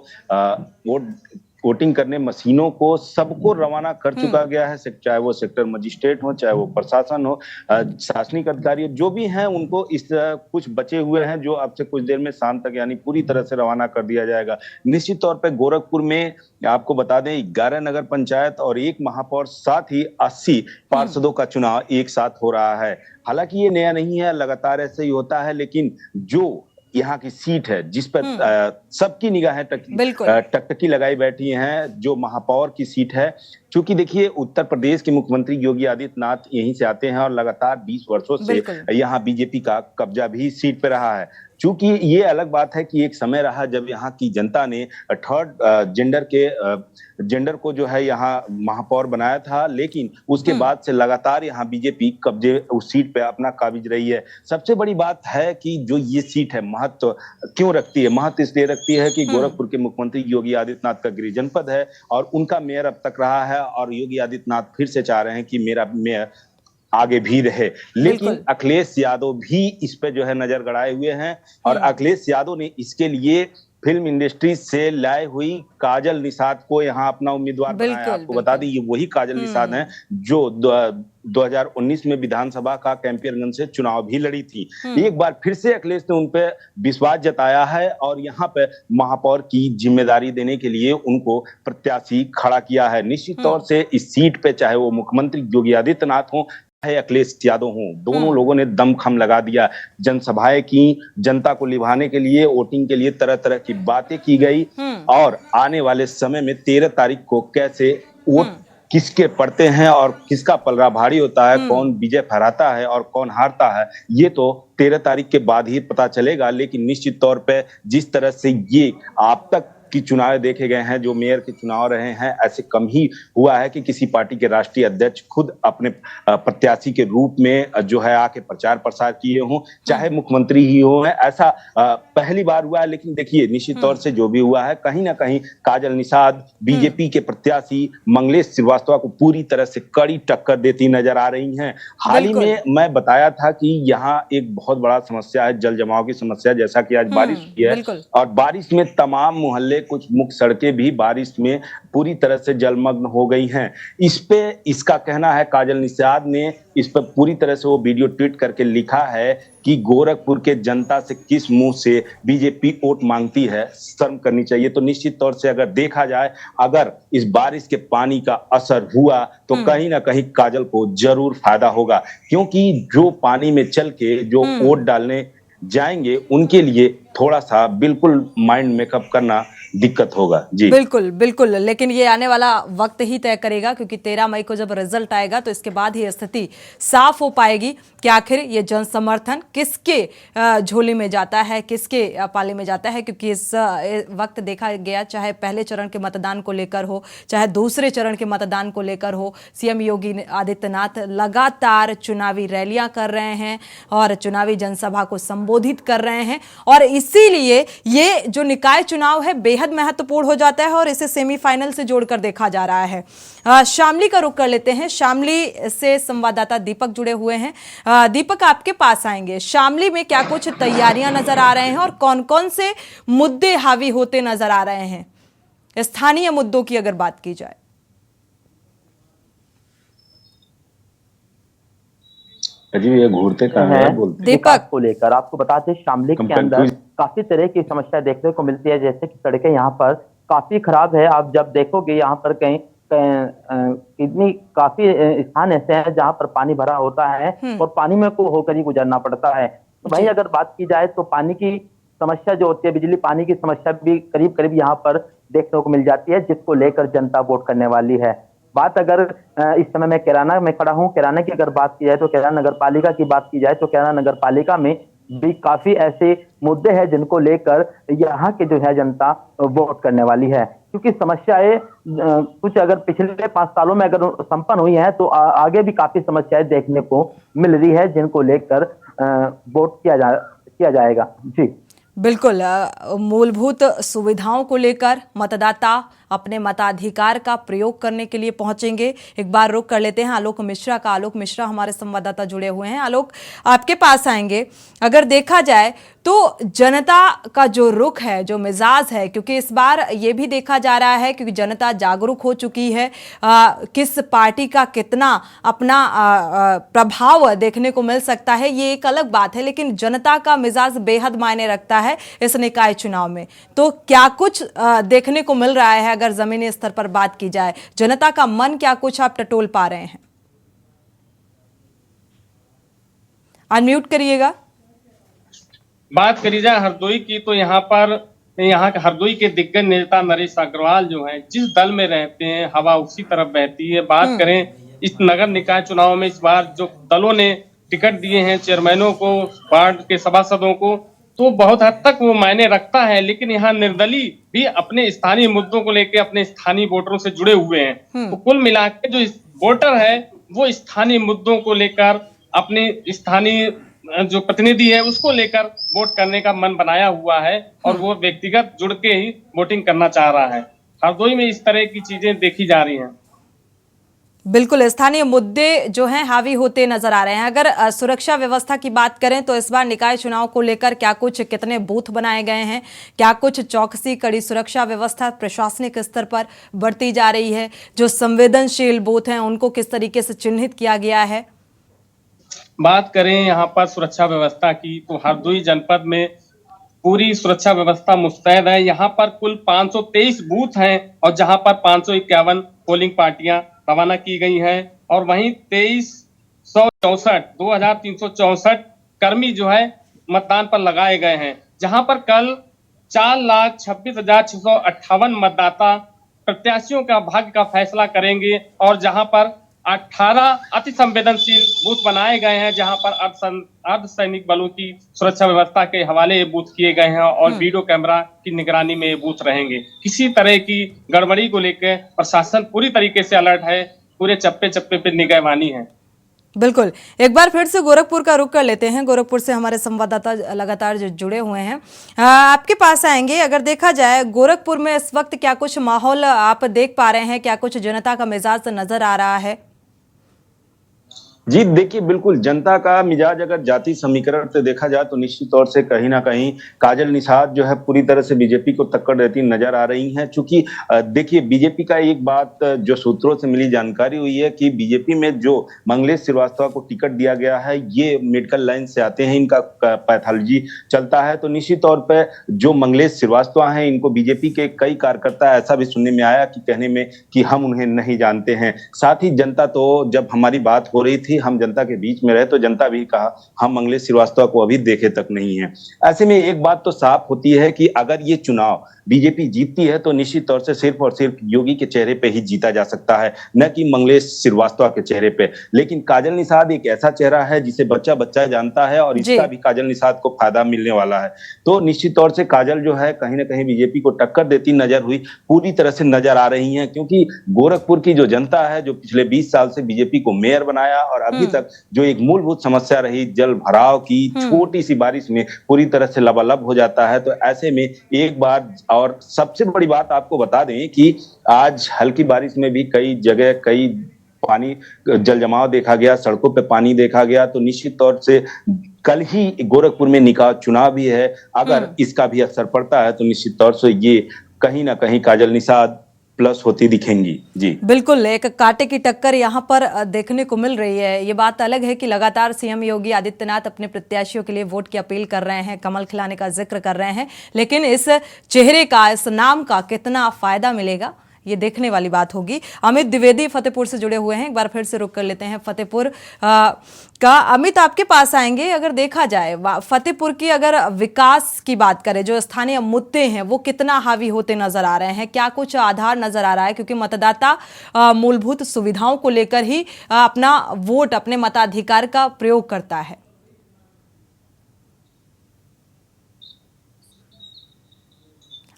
वोटिंग करने मशीनों को सबको रवाना कर चुका गया है, चाहे वो सेक्टर मजिस्ट्रेट हो, चाहे वो प्रशासन हो, शासनिक अधिकारी जो भी हैं, उनको इस कुछ बचे हुए हैं जो अब से कुछ देर में शाम तक यानी पूरी तरह से रवाना कर दिया जाएगा। निश्चित तौर पे गोरखपुर में आपको बता दें 11 नगर पंचायत और 1 महापौर, साथ ही 80 पार्षदों का चुनाव एक साथ हो रहा है। हालांकि ये नया नहीं है, लगातार ऐसे ही होता है, लेकिन जो यहाँ की सीट है जिस पर सबकी निगाहें टकटकी लगाई बैठी हैं, जो महापौर की सीट है, क्योंकि देखिए उत्तर प्रदेश के मुख्यमंत्री योगी आदित्यनाथ यहीं से आते हैं और लगातार 20 वर्षों से यहाँ बीजेपी का कब्जा भी सीट पे रहा है। चूंकि ये अलग बात है कि एक समय रहा जब यहाँ की जनता ने थर्ड जेंडर को जो है यहाँ महापौर बनाया था, लेकिन उसके बाद से लगातार यहाँ बीजेपी कब्जे उस सीट पे अपना काबिज रही है। सबसे बड़ी बात है कि जो ये सीट है महत्व क्यों रखती है? महत्व इसलिए रखती है कि गोरखपुर के मुख्यमंत्री योगी आदित्यनाथ का गृह जनपद है और उनका मेयर अब तक रहा है और योगी आदित्यनाथ फिर से चाह रहे हैं कि मेरा मेयर आगे भी रहे। लेकिन अखिलेश यादव भी इस पे जो है नजर गड़ाए हुए हैं और अखिलेश यादव ने इसके लिए फिल्म इंडस्ट्री से लाए हुई काजल निषाद को यहाँ अपना उम्मीदवार बनाया। आपको बता दें ये वही काजल निषाद हैं जो 2019 में विधानसभा का कैंपियरगंज से चुनाव भी लड़ी थी। एक बार फिर से अखिलेश ने उन पे विश्वास जताया है और यहाँ पे महापौर की जिम्मेदारी देने के लिए उनको प्रत्याशी खड़ा किया है। निश्चित तौर से इस सीट पे चाहे वो मुख्यमंत्री योगी आदित्यनाथ हो चाहे अखिलेश यादव हों, दोनों लोगों ने दमखम लगा दिया। जनसभाएं की, जनता को लिभाने के लिए, वोटिंग के लिए तरह तरह की बातें की गई और आने वाले समय में 13 तारीख को कैसे वोट किसके पड़ते हैं और किसका पलड़ा भारी होता है, कौन विजय फहराता है और कौन हारता है, ये तो 13 तारीख के बाद ही पता चलेगा। लेकिन निश्चित तौर पे जिस तरह से ये आप तक की चुनाव देखे गए हैं, जो मेयर के चुनाव रहे हैं, ऐसे कम ही हुआ है कि किसी पार्टी के राष्ट्रीय अध्यक्ष खुद अपने प्रत्याशी के रूप में जो है आके प्रचार प्रसार किए हों, चाहे मुख्यमंत्री ही हो। ऐसा पहली बार हुआ है। लेकिन देखिए निश्चित तौर से जो भी हुआ है, कहीं ना कहीं काजल निषाद बीजेपी के प्रत्याशी मंगलेश श्रीवास्तव को पूरी तरह से कड़ी टक्कर देती नजर आ रही हैं। हाल ही में मैं बताया था कि यहाँ एक बहुत बड़ा समस्या है जल जमाव की समस्या, जैसा कि आज बारिश हुई है और बारिश में तमाम मोहल्ले, कुछ मुख्य सड़कें भी बारिश में पूरी तरह से जलमग्न हो गई हैं। इस पे इसका कहना है, काजल निषाद ने इस पर पूरी तरह से वो वीडियो ट्वीट करके लिखा है कि गोरखपुर के जनता से किस मुंह से बीजेपी वोट मांगती है, शर्म करनी चाहिए। तो निश्चित तौर से अगर देखा जाए, अगर इस बारिश के पानी का असर हुआ तो कहीं ना कहीं काजल को जरूर फायदा होगा, क्योंकि जो पानी में चल के जो वोट डालने जाएंगे उनके लिए थोड़ा सा बिल्कुल माइंड मेकअप करना दिक्कत होगा। जी बिल्कुल बिल्कुल, लेकिन ये आने वाला वक्त ही तय करेगा, क्योंकि 13 मई को जब रिजल्ट आएगा तो इसके बाद ही स्थिति साफ हो पाएगी कि आखिर ये जन समर्थन किसके झोली में जाता है, किसके पाले में जाता है। क्योंकि इस वक्त देखा गया, चाहे पहले चरण के मतदान को लेकर हो, चाहे दूसरे चरण के मतदान को लेकर हो, सीएम योगी आदित्यनाथ लगातार चुनावी रैलियां कर रहे हैं और चुनावी जनसभा को संबोधित कर रहे हैं और इसीलिए ये जो निकाय चुनाव है बेहद बेहद महत्वपूर्ण हो जाता है और इसे सेमीफाइनल से जोड़कर देखा जा रहा है। शामली का रुख कर लेते हैं। शामली से संवाददाता दीपक जुड़े हुए हैं। दीपक, आपके पास आएंगे। शामली में क्या कुछ तैयारियां नजर आ रहे हैं और कौन कौन से मुद्दे हावी होते नजर आ रहे हैं, स्थानीय मुद्दों की अगर बात की जाए? अजीब, ये घूरते कहाँ है? दीपक को लेकर आपको बताते शामली के अंदर काफी तरह की समस्या देखने को मिलती है, जैसे कि सड़कें यहाँ पर काफी खराब है। आप जब देखोगे यहाँ पर कहीं कितनी काफी स्थान ऐसे हैं जहाँ पर पानी भरा होता है और पानी में को होकर ही गुजरना पड़ता है। तो भाई अगर बात की जाए तो पानी की समस्या जो होती है, बिजली पानी की समस्या भी करीब करीब यहाँ पर देखने को मिल जाती है, जिसको लेकर जनता वोट करने वाली है। बात अगर इस समय मैं कैराना में खड़ा हूँ, कैराना की अगर बात की जाए तो कैराना नगर पालिका की बात की जाए तो कैराना नगर पालिका में भी काफी ऐसे मुद्दे हैं जिनको लेकर यहाँ के जो है जनता वोट करने वाली है। क्योंकि समस्याएं कुछ अगर पिछले 5 सालों में अगर संपन्न हुई है तो आगे भी काफी समस्याएं देखने को मिल रही है, जिनको लेकर वोट किया जाएगा। जी बिल्कुल, मूलभूत सुविधाओं को लेकर मतदाता अपने मताधिकार का प्रयोग करने के लिए पहुंचेंगे। एक बार रुख कर लेते हैं आलोक मिश्रा का। आलोक मिश्रा हमारे संवाददाता जुड़े हुए हैं। आलोक, आपके पास आएंगे। अगर देखा जाए तो जनता का जो रुख है, जो मिजाज है, क्योंकि इस बार ये भी देखा जा रहा है क्योंकि जनता जागरूक हो चुकी है, किस पार्टी का कितना अपना प्रभाव देखने को मिल सकता है ये एक अलग बात है, लेकिन जनता का मिजाज बेहद मायने रखता है इस निकाय चुनाव में। तो क्या कुछ देखने को मिल रहा है अगर जमीनी स्तर पर बात की जाए, जनता का मन क्या कुछ आप टटोल पा रहे हैं? अनम्यूट करिएगा। बात करी जाए हरदोई की तो यहाँ के हरदोई के दिग्गज नेता नरेश अग्रवाल जो हैं, जिस दल में रहते हैं हवा उसी तरफ बहती है। बात करें इस नगर निकाय चुनाव में इस बार जो दलों ने टिकट दिए हैं चेयरमैनों को, वार्ड के सभासदों को, तो बहुत हद तक वो मायने रखता है। लेकिन यहाँ निर्दलीय भी अपने स्थानीय मुद्दों को लेकर अपने स्थानीय वोटरों से जुड़े हुए हैं। तो कुल मिला के जो वोटर है वो स्थानीय मुद्दों को लेकर अपने स्थानीय जो प्रतिनिधि है उसको लेकर वोट करने का मन बनाया हुआ है और वो व्यक्तिगत जुड़ के ही वोटिंग करना चाह रहा है। हरदोई में इस तरह की चीजें देखी जा रही हैं। बिल्कुल, स्थानीय मुद्दे जो हैं हावी होते नजर आ रहे हैं। अगर सुरक्षा व्यवस्था की बात करें तो इस बार निकाय चुनाव को लेकर क्या कुछ कितने बूथ बनाए गए हैं, क्या कुछ चौकसी कड़ी सुरक्षा व्यवस्था प्रशासनिक स्तर पर बढ़ती जा रही है, जो संवेदनशील बूथ हैं उनको किस तरीके से चिन्हित किया गया है? बात करें यहाँ पर सुरक्षा व्यवस्था की तो हरदोई जनपद में पूरी सुरक्षा व्यवस्था मुस्तैद है। यहाँ पर कुल 523 बूथ हैं और जहाँ पर 551 पोलिंग पार्टियां रवाना की गई हैं और वहीं 2364 कर्मी जो है मतदान पर लगाए गए हैं, जहां पर कल 4,26,658 मतदाता प्रत्याशियों का भाग्य का फैसला करेंगे और जहां पर 18 अति संवेदनशील बूथ बनाए गए हैं, जहां पर अर्धसैनिक बलों की सुरक्षा व्यवस्था के हवाले ये बूथ किए गए हैं और वीडियो कैमरा की निगरानी में ये बूथ रहेंगे। किसी तरह की गड़बड़ी को लेकर प्रशासन पूरी तरीके से अलर्ट है, पूरे चप्पे चप्पे पे निगरानी है। बिल्कुल, एक बार फिर से गोरखपुर का रुख कर लेते हैं। गोरखपुर से हमारे संवाददाता लगातार जुड़े हुए हैं, आपके पास आएंगे। अगर देखा जाए गोरखपुर में इस वक्त क्या कुछ माहौल आप देख पा रहे हैं, क्या कुछ जनता का मिजाज नजर आ रहा है? जी देखिए, बिल्कुल जनता का मिजाज अगर जाति समीकरण से देखा जाए तो निश्चित तौर से कहीं ना कहीं काजल निषाद जो है पूरी तरह से बीजेपी को टक्कर देती नजर आ रही हैं। चूंकि देखिए बीजेपी का एक बात जो सूत्रों से मिली जानकारी हुई है कि बीजेपी में जो मंगलेश श्रीवास्तव को टिकट दिया गया है ये मेडिकल लाइन से आते हैं, इनका पैथोलॉजी चलता है। तो निश्चित तौर पर जो मंगलेश श्रीवास्तव हैं इनको बीजेपी के कई कार्यकर्ता ऐसा भी सुनने में आया कि कहने में कि हम उन्हें नहीं जानते हैं। साथ ही जनता तो जब हमारी बात हो रही थी हम जनता के बीच में रहे तो जनता भी कहा हम मंगलेश श्रीवास्तव को अभी देखे तक नहीं है। ऐसे में एक बात तो साफ होती है कि अगर ये चुनाव बीजेपी जीतती है तो निश्चित तौर से सिर्फ और सिर्फ योगी के चेहरे पे ही जीता जा सकता है, न कि मंगलेश श्रीवास्तव के चेहरे पे। लेकिन काजल निषाद एक ऐसा चेहरा है जिसे बच्चा बच्चा जानता है और इसका भी काजल निषाद को फायदा मिलने वाला है। तो निश्चित तौर से काजल जो है कहीं ना कहीं बीजेपी को टक्कर देती नजर हुई पूरी तरह से नजर आ रही है, क्योंकि गोरखपुर की जो जनता है जो पिछले 20 साल से बीजेपी को मेयर बनाया और अभी तक जो एक मूलभूत समस्या रही जल भराव की, छोटी सी बारिश में पूरी तरह से लबालब हो जाता है। तो ऐसे में एक बार, और सबसे बड़ी बात आपको बता दें कि आज हल्की बारिश में भी कई जगह कई पानी जल जमाव देखा गया, सड़कों पे पानी देखा गया। तो निश्चित तौर से कल ही गोरखपुर में निकाय चुनाव भी है, अगर इसका भी असर पड़ता है तो निश्चित तौर से ये कहीं ना कहीं काजल निषाद प्लस होती दिखेंगी। जी बिल्कुल, एक कांटे की टक्कर यहाँ पर देखने को मिल रही है। ये बात अलग है कि लगातार सीएम योगी आदित्यनाथ अपने प्रत्याशियों के लिए वोट की अपील कर रहे हैं, कमल खिलाने का जिक्र कर रहे हैं, लेकिन इस चेहरे का, इस नाम का कितना फायदा मिलेगा ये देखने वाली बात होगी। अमित द्विवेदी फतेहपुर से जुड़े हुए हैं, एक बार फिर से रुक कर लेते हैं फतेहपुर का। अमित, आपके पास आएंगे। अगर देखा जाए फतेहपुर की अगर विकास की बात करें, जो स्थानीय मुद्दे हैं वो कितना हावी होते नजर आ रहे हैं, क्या कुछ आधार नजर आ रहा है? क्योंकि मतदाता मूलभूत सुविधाओं को लेकर ही अपना वोट, अपने मताधिकार का प्रयोग करता है।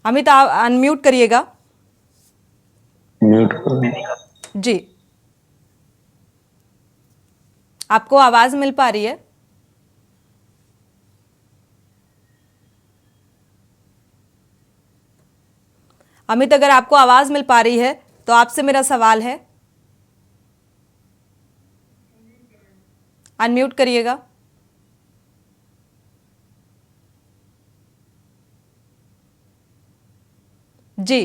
अमित, आप अनम्यूट करिएगा। जी, आपको आवाज मिल पा रही है? अमित, अगर आपको आवाज मिल पा रही है तो आपसे मेरा सवाल है, अनम्यूट करिएगा। जी,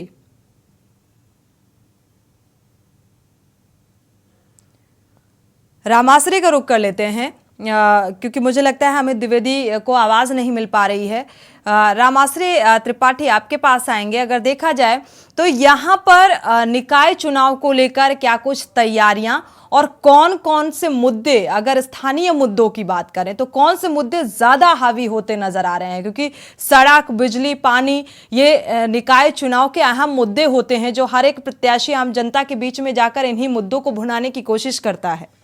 रामाश्री का रुख कर लेते हैं, क्योंकि मुझे लगता है अमित द्विवेदी को आवाज़ नहीं मिल पा रही है। रामाश्री त्रिपाठी, आपके पास आएंगे। अगर देखा जाए तो यहाँ पर निकाय चुनाव को लेकर क्या कुछ तैयारियां और कौन कौन से मुद्दे, अगर स्थानीय मुद्दों की बात करें तो कौन से मुद्दे ज़्यादा हावी होते नजर आ रहे हैं? क्योंकि सड़क, बिजली, पानी, ये निकाय चुनाव के अहम मुद्दे होते हैं जो हर एक प्रत्याशी आम जनता के बीच में जाकर इन्हीं मुद्दों को भुनाने की कोशिश करता है।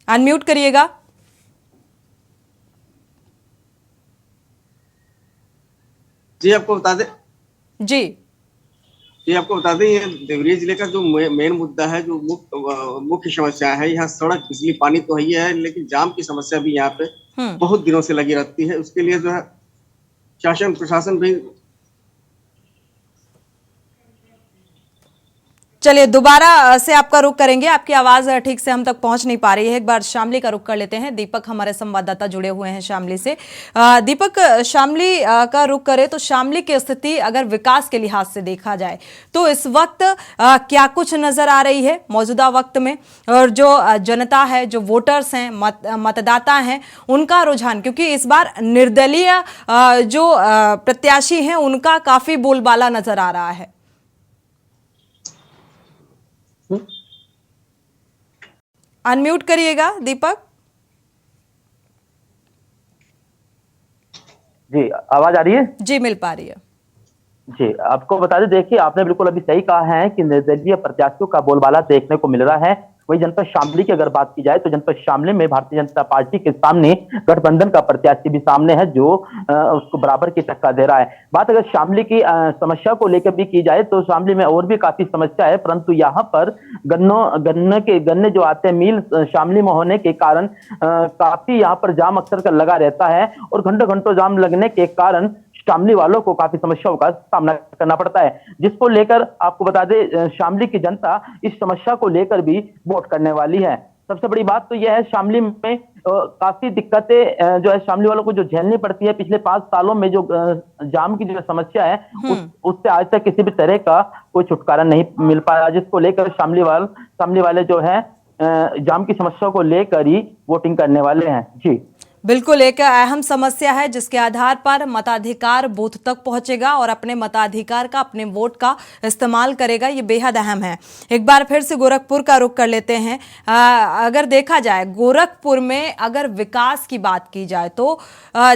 अनम्यूट करिएगा। जी आपको बता दें, जी आपको बता दें, ये देवरिया जिले का जो मेन मुद्दा है, जो मुख्य समस्या है, यहाँ सड़क, बिजली, पानी तो ही है, लेकिन जाम की समस्या भी यहाँ पे बहुत दिनों से लगी रहती है। उसके लिए जो है शासन प्रशासन भी। चलिए, दोबारा से आपका रुख करेंगे, आपकी आवाज ठीक से हम तक पहुंच नहीं पा रही है। एक बार शामली का रुख कर लेते हैं। दीपक हमारे संवाददाता जुड़े हुए हैं शामली से। दीपक, शामली का रुख करें तो शामली की स्थिति अगर विकास के लिहाज से देखा जाए तो इस वक्त क्या कुछ नजर आ रही है मौजूदा वक्त में, और जो जनता है, जो वोटर्स हैं, मतदाता हैं, उनका रुझान? क्योंकि इस बार निर्दलीय जो प्रत्याशी हैं उनका काफी बोलबाला नजर आ रहा है। अनम्यूट करिएगा दीपक। जी, आवाज आ रही है? जी, मिल पा रही है। जी, आपको बता दें, देखिए आपने बिल्कुल अभी सही कहा है कि निर्दलीय प्रत्याशियों का बोलबाला देखने को मिल रहा है। वही जनपद शामली की अगर बात की जाए तो जनपद शामली में भारतीय जनता पार्टी के सामने गठबंधन का प्रत्याशी भी सामने है जो उसको बराबर की टक्कर दे रहा है। बात अगर शामली की समस्या को लेकर भी की जाए तो शामली में और भी काफी समस्या है, परंतु यहाँ पर गन्ने जो आते हैं मिल शामली में होने के कारण काफी यहाँ पर जाम अक्सर का लगा रहता है, और घंटों घंटों जाम लगने के कारण शामली वालों को काफी समस्याओं का सामना करना पड़ता है, जिसको लेकर आपको बता दें शामली की जनता इस समस्या को लेकर भी वोट करने वाली है। सबसे बड़ी बात तो यह है, शामली में काफी दिक्कतें जो है शामली वालों को जो झेलनी पड़ती है। पिछले 5 सालों में जो जाम की जो समस्या है उससे आज तक किसी भी तरह का कोई छुटकारा नहीं मिल पाया, जिसको लेकर शामली वाले जो है जाम की समस्या को लेकर ही वोटिंग करने वाले हैं। जी बिल्कुल, एक अहम समस्या है जिसके आधार पर मताधिकार बूथ तक पहुंचेगा और अपने मताधिकार का, अपने वोट का इस्तेमाल करेगा। ये बेहद अहम है। एक बार फिर से गोरखपुर का रुख कर लेते हैं। अगर देखा जाए गोरखपुर में अगर विकास की बात की जाए तो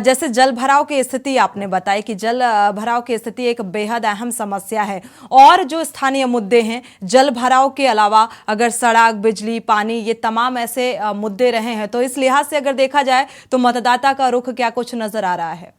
जैसे जल भराव की स्थिति आपने बताई कि जल भराव की स्थिति एक बेहद अहम समस्या है, और जो स्थानीय मुद्दे हैं जल भराव के अलावा अगर सड़क, बिजली, पानी, ये तमाम ऐसे मुद्दे रहे हैं, तो इस लिहाज से अगर देखा जाए तो मतदाता का रुख क्या कुछ नजर आ रहा है?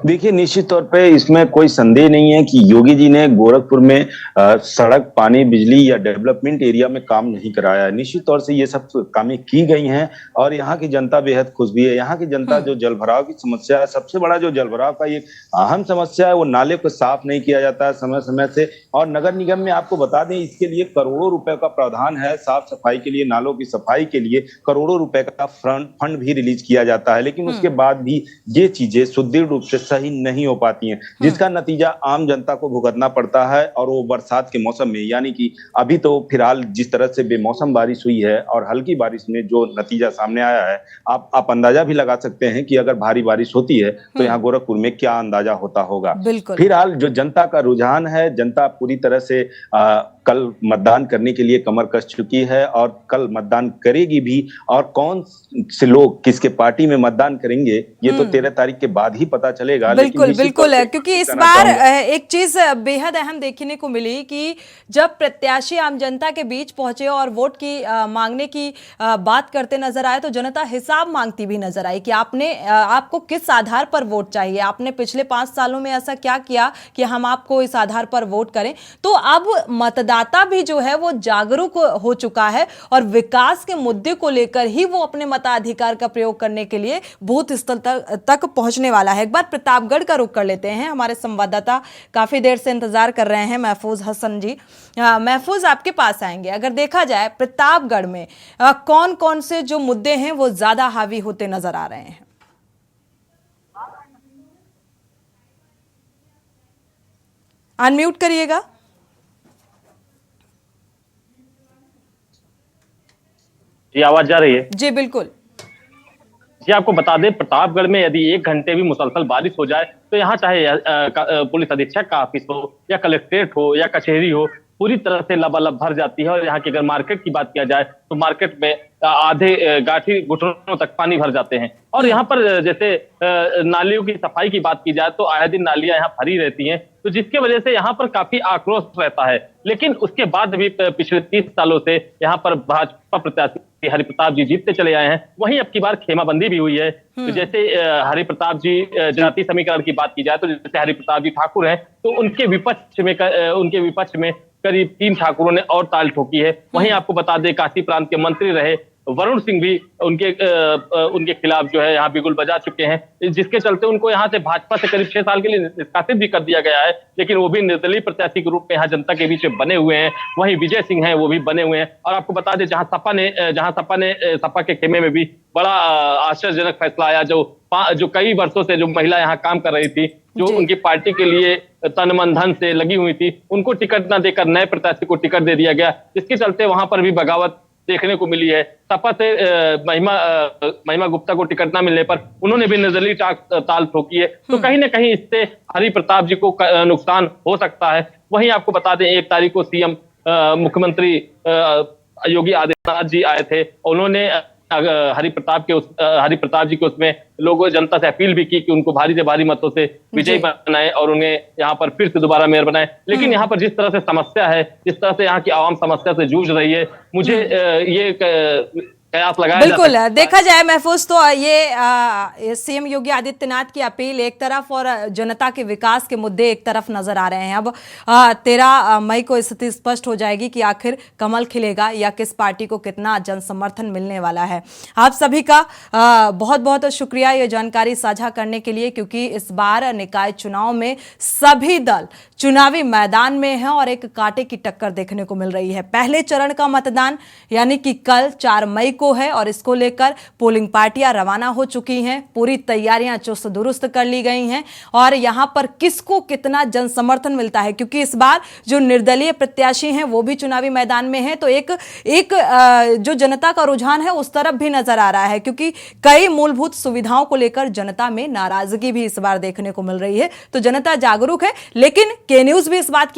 देखिए, निश्चित तौर पे इसमें कोई संदेह नहीं है कि योगी जी ने गोरखपुर में सड़क, पानी, बिजली या डेवलपमेंट एरिया में काम नहीं कराया है। निश्चित तौर से ये सब कामें की गई हैं और यहाँ की जनता बेहद खुश भी है। यहाँ की जनता जो जलभराव की समस्या है, सबसे बड़ा जो जलभराव का एक अहम समस्या है, वो नाले को साफ नहीं किया जाता है समय समय से। और नगर निगम में आपको बता दें, इसके लिए करोड़ों रुपए का प्रावधान है। साफ सफाई के लिए, नालों की सफाई के लिए करोड़ों रुपए का फंड भी रिलीज किया जाता है, लेकिन उसके बाद भी ये चीजें सुदृढ़ रूप से सही नहीं हो पाती हैं, जिसका नतीजा आम जनता को भुगतना पड़ता है। और वो बरसात के मौसम में, यानी कि अभी तो फिलहाल जिस तरह से बेमौसम बारिश हुई है और हल्की बारिश में जो नतीजा सामने आया है, आप अंदाजा भी लगा सकते हैं कि अगर भारी बारिश होती है तो यहाँ गोरखपुर में क्या अंदाजा होता होगा। फिलहाल जो जनता का रुझान है, जनता पूरी तरह से कल मतदान करने के लिए कमर कस चुकी है और कल मतदान करेगी भी। और कौन से लोग किसके पार्टी में मतदान करेंगे ये तो 13 तारीख के बाद ही पता चलेगा। बिल्कुल बिल्कुल, क्योंकि इस बार एक चीज बेहद अहम देखने को मिली कि जब प्रत्याशी आम जनता के बीच पहुंचे और वोट की मांगने की बात करते नजर आए तो जनता हिसाब मांगती भी नजर आई कि आपको किस आधार पर वोट चाहिए, आपने पिछले 5 सालों में ऐसा क्या किया कि हम आपको इस आधार पर वोट करें। तो अब मतदाता भी जो है वो जागरूक हो चुका है और विकास के मुद्दे को लेकर ही वो अपने मताधिकार का प्रयोग करने के लिए बूथ स्थल तक पहुंचने वाला है। एक बार प्रतापगढ़ का रुख कर लेते हैं, हमारे संवाददाता काफी देर से इंतजार कर रहे हैं, महफूज हसन जी। महफूज, आपके पास आएंगे। अगर देखा जाए प्रतापगढ़ में कौन कौन से जो मुद्दे हैं वो ज्यादा हावी होते नजर आ रहे हैं? अनम्यूट करिएगा। जी, आवाज जा रही है? जी बिल्कुल। जी, आपको बता दें, प्रतापगढ़ में यदि 1 घंटे भी मुसलसल बारिश हो जाए तो यहाँ चाहे पुलिस अधीक्षक का ऑफिस हो या कलेक्ट्रेट हो या कचहरी हो, पूरी तरह से लबालब भर जाती है। और यहाँ की अगर मार्केट की बात किया जाए तो मार्केट में आधे गाठी घुटनों तक पानी भर जाते हैं। और यहाँ पर जैसे नालियों की सफाई की बात की जाए तो आए दिन नालियां यहाँ भरी रहती हैं, तो जिसके वजह से यहाँ पर काफी आक्रोश रहता है। लेकिन उसके बाद भी पिछले 30 सालों से यहाँ पर भाजपा प्रत्याशी हरि प्रताप जी जीतते चले आए हैं। वहीं अब की बार खेमाबंदी भी हुई है। तो जैसे हरि प्रताप जी जाति समीकरण की बात की जाए तो जैसे हरि प्रताप जी ठाकुर हैं, तो उनके विपक्ष में करीब 3 ठाकुरों ने और ताल ठोकी है। वहीं आपको बता दें, काशी प्रांत के मंत्री रहे वरुण सिंह भी उनके खिलाफ जो है यहाँ बिगुल बजा चुके हैं, जिसके चलते उनको यहाँ से भाजपा से करीब 6 साल के लिए निष्कासित भी कर दिया गया है। लेकिन वो भी निर्दलीय प्रत्याशी के रूप में यहाँ जनता के बीच में बने हुए हैं। वहीं विजय सिंह हैं, वो भी बने हुए हैं। और आपको बता दें, जहाँ सपा के खेमे में भी बड़ा आश्चर्यजनक फैसला आया, जो कई वर्षों से जो महिला यहाँ काम कर रही थी, जो उनकी पार्टी के लिए तन मन धन से लगी हुई थी, उनको टिकट न देकर नए प्रत्याशी को टिकट दे दिया गया, जिसके चलते वहां पर भी बगावत देखने को मिली है। सपा से महिमा गुप्ता को टिकट न मिलने पर उन्होंने भी निर्दलीय ताल ठोकी है। तो कहीं ना कहीं इससे हरि प्रताप जी को नुकसान हो सकता है। वहीं आपको बता दें, 1 तारीख को सीएम मुख्यमंत्री योगी आदित्यनाथ जी आए थे। उन्होंने हरि प्रताप जी के उसमें लोगों जनता से अपील भी की कि उनको भारी से भारी मतों से विजयी बनाए और उन्हें यहाँ पर फिर से दोबारा मेयर बनाए। लेकिन यहाँ पर जिस तरह से समस्या है, जिस तरह से यहाँ की आवाम समस्या से जूझ रही है, मुझे ये कयास लगाया बिल्कुल देखा जाए महफूज तो ये सीएम योगी आदित्यनाथ की अपील एक तरफ और जनता के विकास के मुद्दे एक तरफ नजर आ रहे हैं। अब 13 मई को स्थिति स्पष्ट हो जाएगी कि आखिर कमल खिलेगा या किस पार्टी को कितना जन समर्थन मिलने वाला है। आप सभी का बहुत बहुत शुक्रिया ये जानकारी साझा करने के लिए, क्योंकि इस बार निकाय चुनाव में सभी दल चुनावी मैदान में हैं और एक कांटे की टक्कर देखने को मिल रही है। पहले चरण का मतदान यानी कि कल 4 मई को है और इसको लेकर पोलिंग पार्टियां रवाना हो चुकी हैं। पूरी तैयारियां चुस्त दुरुस्त कर ली गई हैं और यहां पर किसको कितना जन समर्थन मिलता है, क्योंकि इस बार जो निर्दलीय प्रत्याशी हैं वो भी चुनावी मैदान में हैं, तो एक जो जनता का रुझान है उस तरफ भी नजर आ रहा है, क्योंकि कई मूलभूत सुविधाओं को लेकर जनता में नाराजगी भी इस बार देखने को मिल रही है। तो जनता जागरूक है, लेकिन के न्यूज भी इस बात की